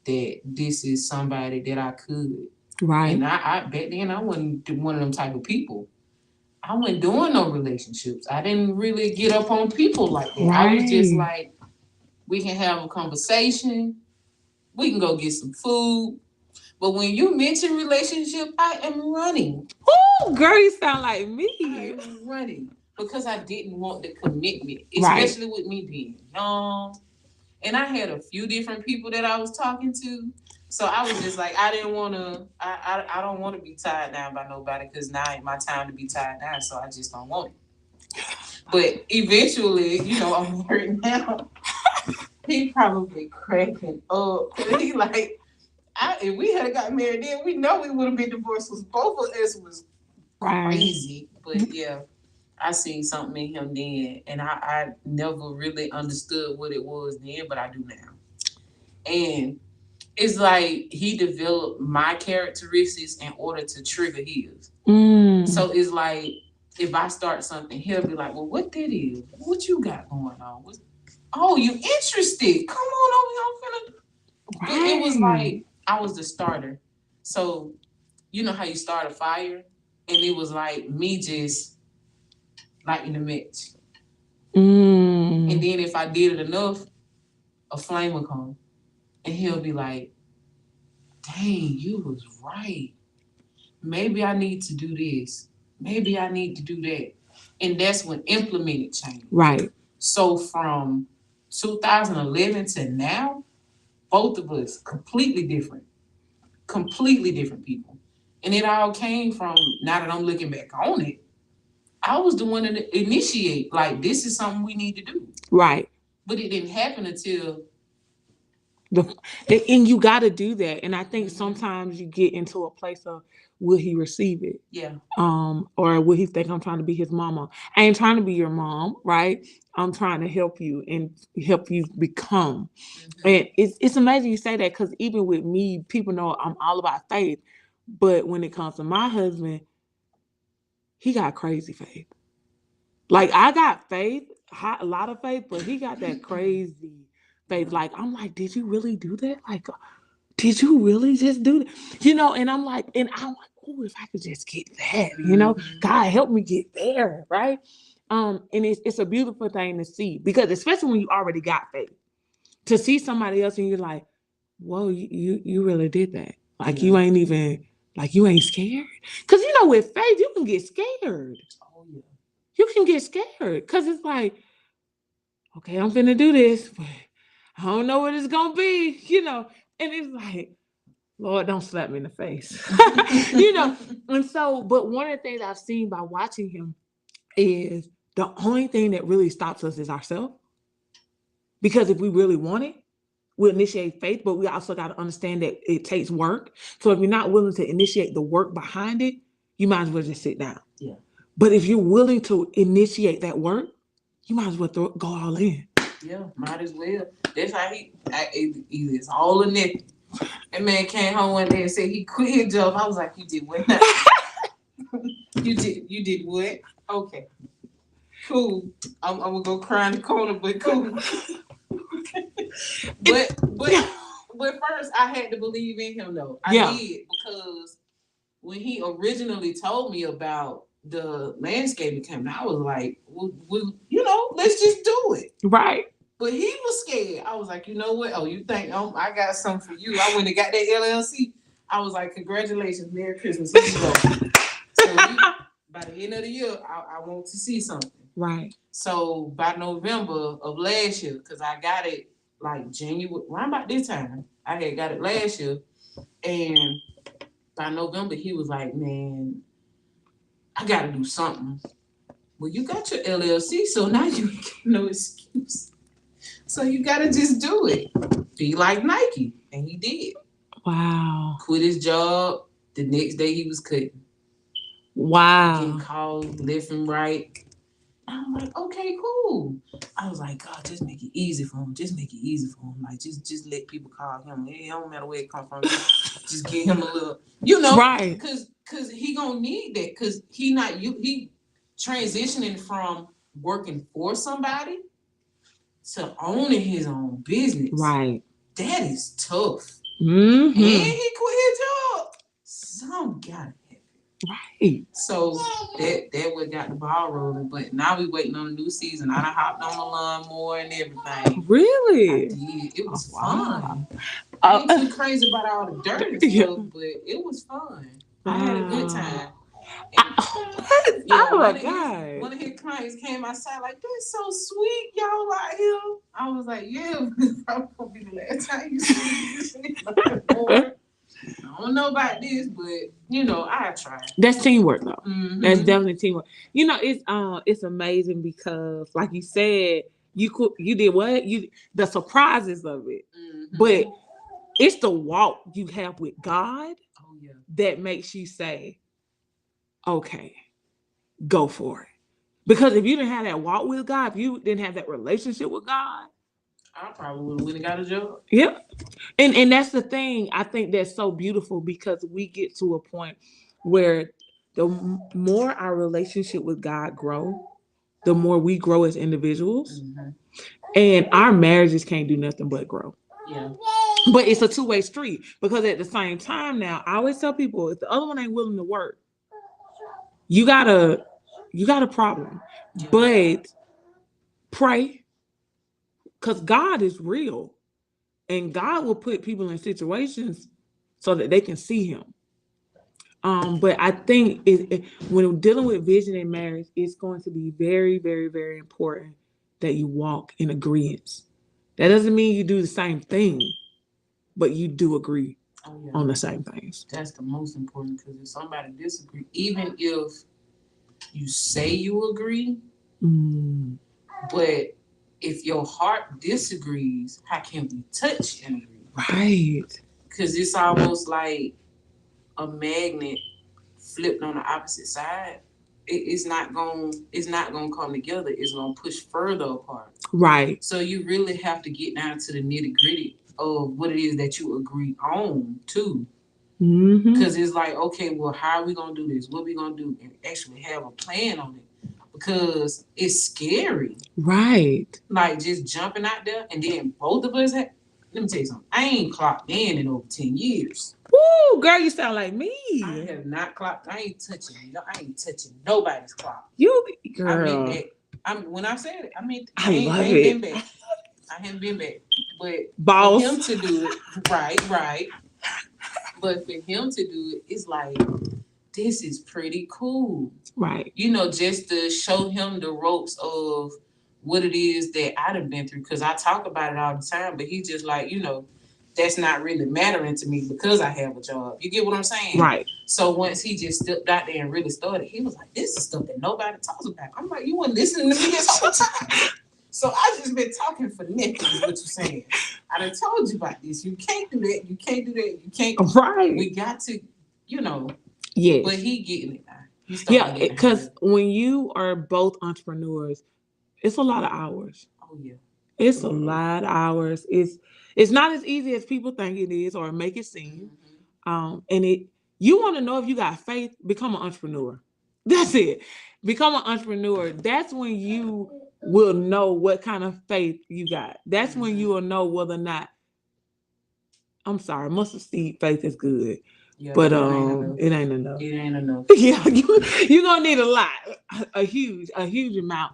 that this is somebody that I could. Right. And I back then I wasn't one of them type of people. I wasn't doing no relationships. I didn't really get up on people like that. Right. I was just like, we can have a conversation. We can go get some food. But when you mention relationship, I am running. Oh, girl, you sound like me. I am running, because I didn't want the commitment, especially with me being young. And I had a few different people that I was talking to. So I was just like, I didn't want to, I don't want to be tied down by nobody, because now ain't my time to be tied down. So I just don't want it. But eventually, I'm married now. He probably cracking up. He like, if we had got married then, we know we would have been divorced, because both of us was crazy. But yeah, I seen something in him then, and I never really understood what it was then, but I do now. And it's like he developed my characteristics in order to trigger his. So it's like, if I start something, he'll be like, well, what that is? What you got going on? Oh, you interested? Come on over here. But it was like, I was the starter. So, you know how you start a fire? And it was like me just lighting the match. And then if I did it enough, a flame will come, and he'll be like, "Dang, you was right. Maybe I need to do this. Maybe I need to do that." And that's when implemented change. Right. So from 2011 to now, both of us completely different people. And it all came from, now that I'm looking back on it, I was the one to initiate, like, this is something we need to do. Right. But it didn't happen until and you got to do that. And I think sometimes you get into a place of, will he receive it? Yeah. Or will he think I'm trying to be his mama? I ain't trying to be your mom, right? I'm trying to help you and help you become. And it's amazing you say that, because even with me, people know I'm all about faith. But when it comes to my husband, he got crazy faith. Like, I got faith, a lot of faith, but he got that crazy faith. Like, I'm like, did you really do that? Like, did you really just do that? And I'm like, oh, if I could just get that, God help me get there, right? And it's a beautiful thing to see, because especially when you already got faith, to see somebody else and you're like, whoa, you really did that. Like, you ain't even, like, you ain't scared. Because, with faith, you can get scared. Oh, yeah. You can get scared, because it's like, okay, I'm finna do this, but I don't know what it's gonna be, and it's like, Lord, don't slap me in the face. And so, but one of the things I've seen by watching him is the only thing that really stops us is ourselves. Because if we really want it, we'll initiate faith, but we also got to understand that it takes work. So if you're not willing to initiate the work behind it, you might as well just sit down. Yeah. But if you're willing to initiate that work, you might as well go all in. Yeah, might as well. That's how either it's all or nothing. That man came home one day and said he quit his job. I was like, you did what? You did what? Okay. Cool. I'm gonna go cry in the corner, but cool. but first I had to believe in him though. I did, because when he originally told me about the landscaping company, I was like, well, let's just do it. Right. But he was scared. I was like, you know what? Oh, you think I got something for you? I went and got that LLC. I was like, congratulations, Merry Christmas. Here you go. So by the end of the year, I want to see something. Right. So by November of last year, because I got it like January, around about this time, I had got it last year. And by November, he was like, man, I got to do something. Well, you got your LLC, so now you ain't got no excuse. So you got to just do it. Be like Nike. And he did. Wow. Quit his job. The next day he was cutting. Wow. Getting called left and right. I'm like, okay, cool. I was like, God, just make it easy for him. Just make it easy for him. Like, just let people call him. It don't matter where it come from. Just give him a little, right? Because he gonna need that. Because he transitioning from working for somebody to owning his own business. Right. That is tough. Mm-hmm. And he quit his job. Some got it. Right. So that what got the ball rolling. But now we waiting on a new season. I done hopped on the lawnmower and everything. Really? I did. It was fun. I ain't too crazy about all the dirt and stuff, but it was fun. I had a good time. Oh my God. One of his clients came outside like, that's so sweet, y'all out here. I was like, yeah, probably gonna be the last time you see me. I don't know about this, but I tried. That's teamwork though. Mm-hmm. That's definitely teamwork. It's amazing because, like you said, you did what? The surprises of it. Mm-hmm. But it's the walk you have with God that makes you say, okay, go for it. Because if you didn't have that walk with God, if you didn't have that relationship with God, I probably would have went and got a job. Yeah. And that's the thing. I think that's so beautiful, because we get to a point where the more our relationship with God grow, the more we grow as individuals. Mm-hmm. And our marriages can't do nothing but grow. Yeah. But it's a two-way street, because at the same time now, I always tell people, if the other one ain't willing to work, you got a problem. Yeah. But pray, because God is real. And God will put people in situations so that they can see him. But I think when dealing with vision in marriage, it's going to be very, very, very important that you walk in agreement. That doesn't mean you do the same thing, but you do agree on the same things. That's the most important, because if somebody disagree, even if you say you agree, but if your heart disagrees, how can we touch and agree? Right. Because it's almost like a magnet flipped on the opposite side. It's not gonna come together. It's gonna push further apart. Right. So you really have to get down to the nitty gritty of what it is that you agree on too. Because it's like, okay, well, how are we gonna do this? What are we gonna do? And actually have a plan on it. Because it's scary. Right. Like just jumping out there, and then both of us let me tell you something. I ain't clocked in over 10 years. Woo, girl, you sound like me. I have not clocked. I ain't touching nobody's clock. You, girl. I mean that. When I said it, I mean I ain't been back. I haven't been back. But boss. for him to do it, right. But for him to do it, it's like, this is pretty cool. Right. Just to show him the ropes of what it is that I'd have been through. Because I talk about it all the time, but he just like, that's not really mattering to me because I have a job. You get what I'm saying? Right. So once he just stepped out there and really started, he was like, this is stuff that nobody talks about. I'm like, you weren't listening to me this whole time. So I just been talking for nothing, is what you're saying. I done told you about this. You can't do that. You can't do that. You can't. Right. We got to, Yes. But he getting it now. Yeah, because when you are both entrepreneurs, it's a lot of hours. Oh yeah. It's a lot of hours. It's not as easy as people think it is or make it seem. And you want to know if you got faith, become an entrepreneur. That's it. Become an entrepreneur. That's when you will know what kind of faith you got. That's when you will know whether or not, I'm sorry, mustard seed faith is good. Yeah, but it ain't enough. It ain't enough. Yeah, you're gonna need a lot, a huge amount.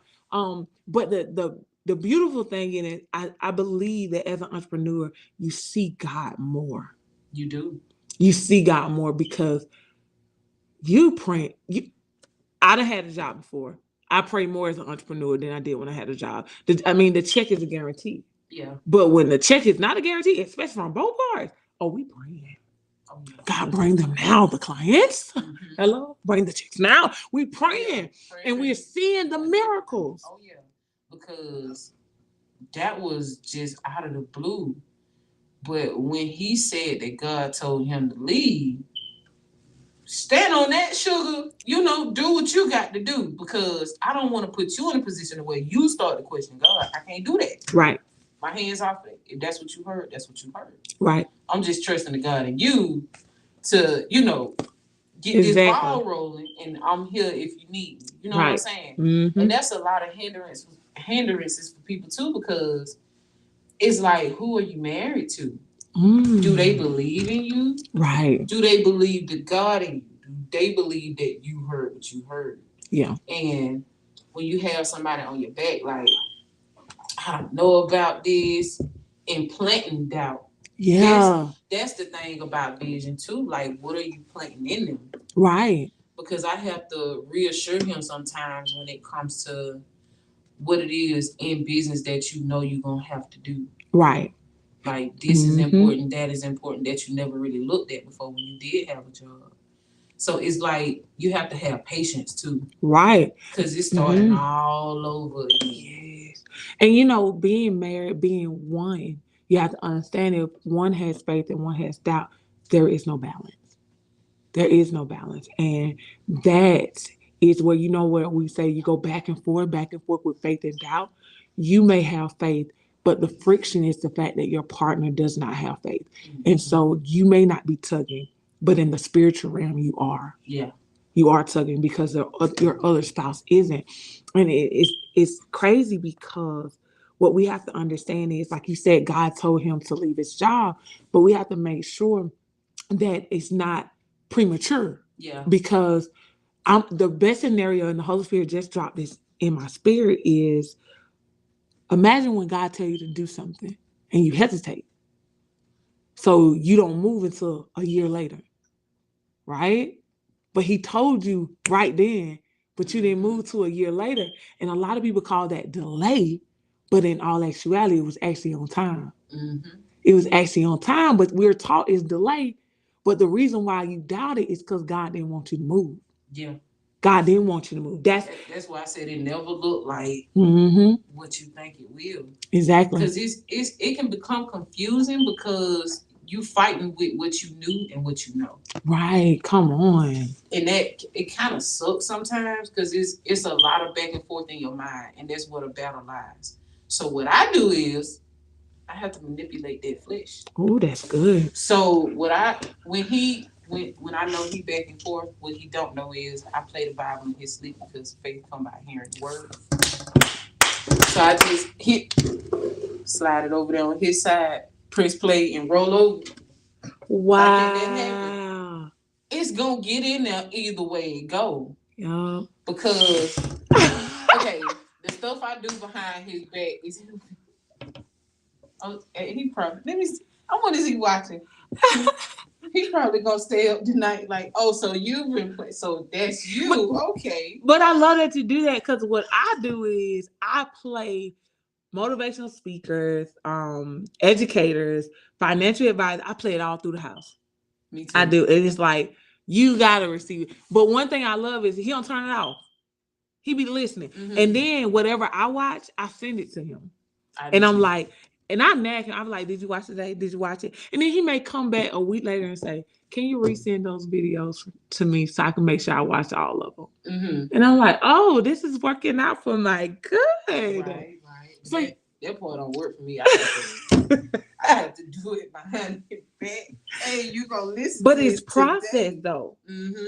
But the beautiful thing in it, I believe that as an entrepreneur, you see God more. You do. You see God more because you pray. I done had a job before. I pray more as an entrepreneur than I did when I had a job. The check is a guarantee. Yeah. But when the check is not a guarantee, especially from both parties, we praying. God, bring them now, the clients. Hello, bring the checks now. We praying, and we're seeing the miracles. Oh yeah, because that was just out of the blue. But when he said that God told him to leave, stand on that, sugar. Do what you got to do, because I don't want to put you in a position where you start to question God. I can't do that. Right. My hands off it. If that's what you heard, that's what you heard. Right. I'm just trusting the God in you to, get this ball rolling, and I'm here if you need me. You know what I'm saying? And that's a lot of hindrances for people too, because it's like, who are you married to? Do they believe in you? Right. Do they believe the God in you? Do they believe that you heard what you heard? Yeah. And when you have somebody on your back, like, I don't know about this, and planting doubt. Yeah. That's the thing about vision too. Like, what are you planting in them? Right. Because I have to reassure him sometimes when it comes to what it is in business that you're gonna have to do. Right. Like, this is important, that is important, that you never really looked at before when you did have a job. So it's like you have to have patience too. Right. Because it's starting all over again. Yes. And being married, being one, you have to understand if one has faith and one has doubt, there is no balance. There is no balance. And that is where, where we say you go back and forth with faith and doubt. You may have faith, but the friction is the fact that your partner does not have faith. And so you may not be tugging, but in the spiritual realm, you are. Yeah. You are tugging because your other spouse isn't. And it's crazy because what we have to understand is, like you said, God told him to leave his job, but we have to make sure that it's not premature. Yeah. Because the best scenario, and the Holy Spirit just dropped this in my spirit, is imagine when God tells you to do something and you hesitate. So you don't move until a year later, right? But he told you right then, but you didn't move to a year later. And a lot of people call that delay, but in all actuality, it was actually on time. Mm-hmm. It was actually on time, but we're taught it's delay. But the reason why you doubt it is because God didn't want you to move. Yeah. God didn't want you to move. That's why I said it never looked like what you think it will. Exactly. Because it can become confusing because you fighting with what you knew and what you know. Right. Come on. And that it kind of sucks sometimes because it's a lot of back and forth in your mind, and that's where the battle lies. So what I do is I have to manipulate that flesh. Oh, that's good. So when I know he back and forth, what he don't know is I play the Bible in his sleep because faith come by hearing the word. So I just slide it over there on his side, press play, and roll over. Wow. It's gonna get in there either way it go. Yeah. Because okay, the stuff I do behind his back is he probably I want to see watching. He's probably gonna stay up tonight, like, oh, so you've been playing, so that's you, okay. But I love that you do that because what I do is I play motivational speakers, educators, financial advisors. I play it all through the house. Me too. I do. And it's like you gotta receive it. But one thing I love is he don't turn it off. He be listening. Mm-hmm. And then whatever I watch, I send it to him. And I'm like, and I nag him. I'm like, did you watch today? Did you watch it? And then he may come back a week later and say, can you resend those videos to me so I can make sure I watch all of them? Mm-hmm. And I'm like, oh, this is working out for my good. Right. So that part don't work for me. I have to do it behind his back. Hey, you gonna listen? But it's process though,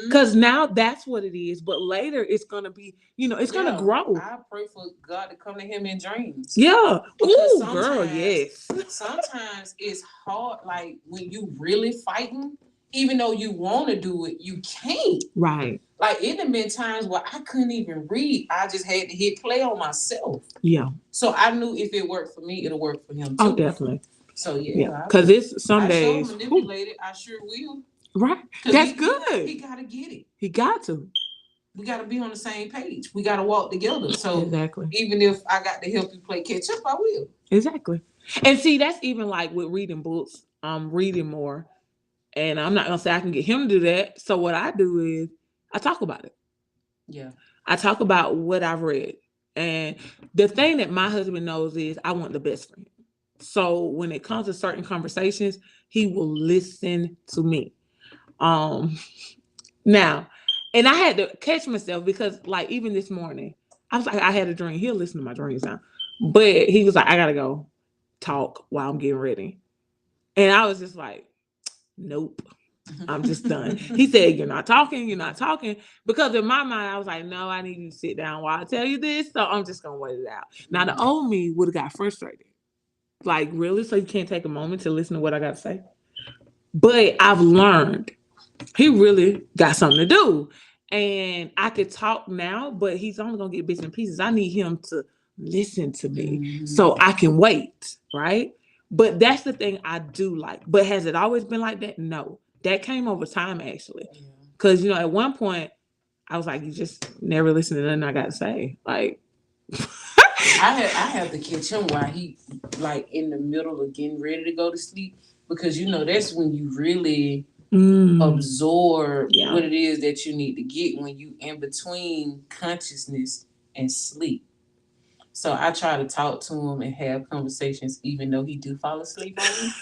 because now that's what it is. But later it's gonna be, it's gonna grow. I pray for God to come to him in dreams. Yeah. Ooh, girl, yes. Sometimes it's hard. Like when you really fighting, even though you want to do it, you can't. Right. Like it have been times where I couldn't even read. I just had to hit play on myself. Yeah. So I knew if it worked for me, it'll work for him too. Oh, definitely. So yeah. Because it's some days. I manipulate it. I sure will. Right. That's good. He gotta get it. He got to. We gotta be on the same page. We gotta walk together. So exactly. Even if I got to help you play catch up, I will. Exactly. And see, that's even like with reading books. I'm reading more. And I'm not gonna say I can get him to do that. So what I do is I talk about it. Yeah. I talk about what I've read. And the thing that my husband knows is I want the best for him. So when it comes to certain conversations, he will listen to me. Now, and I had to catch myself because like even this morning, I was like, I had a dream. He'll listen to my dreams now. But he was like, I gotta go talk while I'm getting ready. And I was just like, nope. I'm just done. He said, you're not talking. Because in my mind, I was like, no, I need you to sit down while I tell you this. So I'm just going to wait it out. Now, the old me would have got frustrated. Like, really? So you can't take a moment to listen to what I got to say? But I've learned he really got something to do. And I could talk now, but he's only going to get bits and pieces. I need him to listen to me so I can wait, right? But that's the thing I do like. But has it always been like that? No. That came over time, actually. Because, at one point, I was like, you just never listen to nothing I got to say. Like, I have to catch him while he, like, in the middle of getting ready to go to sleep. Because, that's when you really absorb what it is that you need to get when you in between consciousness and sleep. So I try to talk to him and have conversations, even though he do fall asleep on me.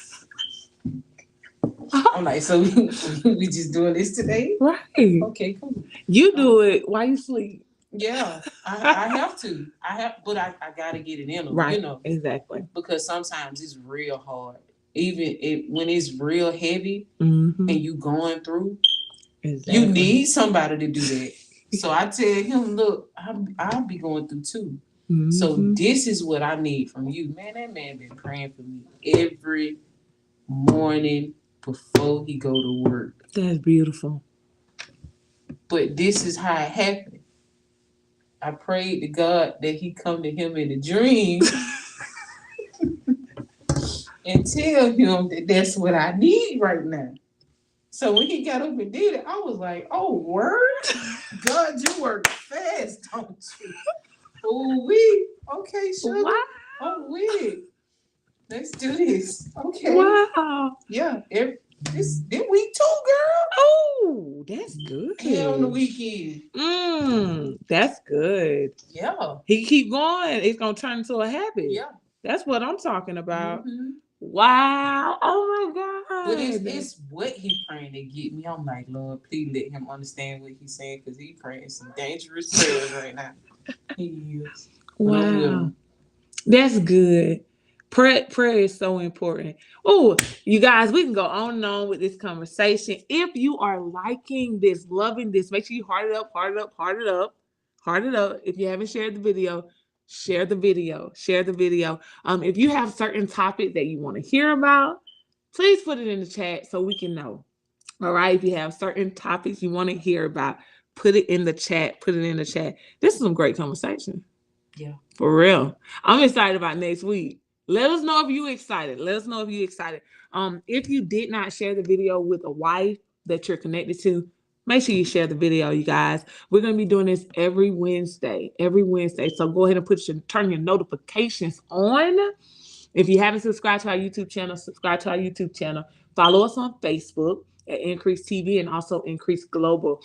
I'm like, so we just doing this today? Right. Okay, cool. You do it while you sleep. Yeah, I have to. But I gotta get it in him, right. Exactly. Because sometimes it's real hard. Even when it's real heavy and you going through, you need somebody to do that. So I tell him, look, I'll be going through too. So this is what I need from you. Man, that man been praying for me every morning before he go to work. That's beautiful. But this is how it happened. I prayed to God that he come to him in a dream. and tell him that that's what I need right now. So when he got up and did it, I was like, oh, word? God, you work fast, don't you? Oh, okay, sugar. Wow. I'm with it. Let's do this. Okay. Wow. Yeah. This week 2, girl. Oh, that's good. And on the weekend. That's good. Yeah. He keep going. It's gonna turn into a habit. Yeah. That's what I'm talking about. Mm-hmm. Wow. Oh my God. But it's what he praying to get me. I'm like, Lord, please let him understand what he's saying, because he praying some dangerous prayers right now. He is. Wow. That's good. Prayer is so important. Oh, you guys, we can go on and on with this conversation. If you are liking this, loving this, make sure you heart it up, heart it up, heart it up, heart it up. If you haven't shared the video, share the video, share the video. If you have certain topics that you want to hear about, please put it in the chat so we can know. All right. If you have certain topics you want to hear about, put it in the chat. Put it in the chat. This is some great conversation. Yeah. For real. I'm excited about next week. Let us know if you're excited. Let us know if you're excited. If you did not share the video with a wife that you're connected to, make sure you share the video, you guys. We're going to be doing this every Wednesday. So go ahead and turn your notifications on. If you haven't subscribed to our YouTube channel, subscribe to our YouTube channel. Follow us on Facebook at Increase TV and also Increase Global.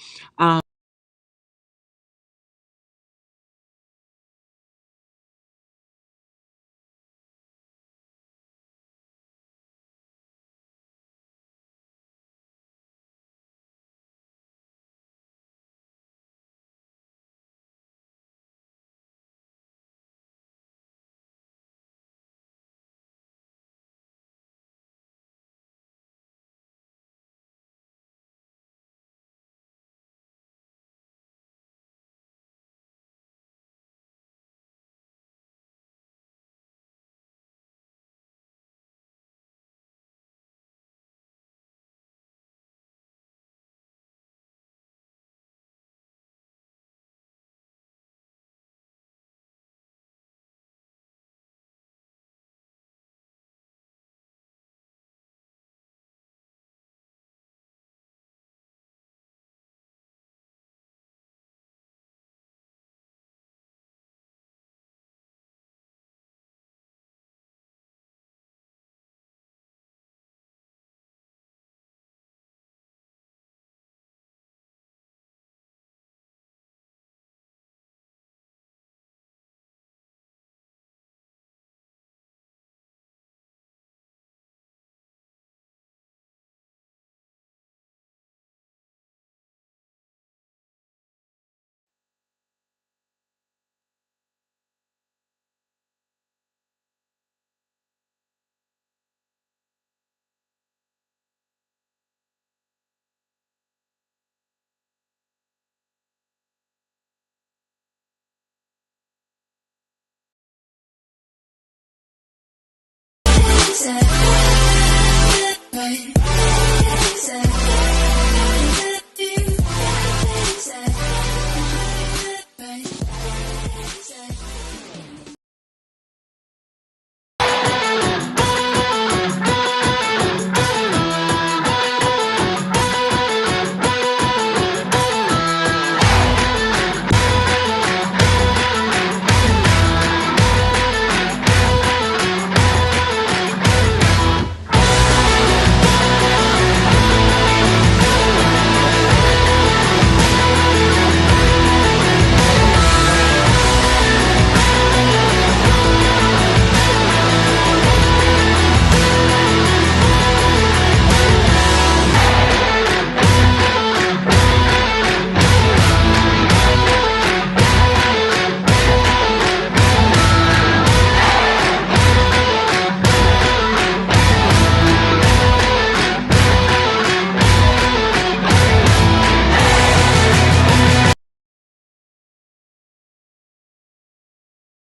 Right.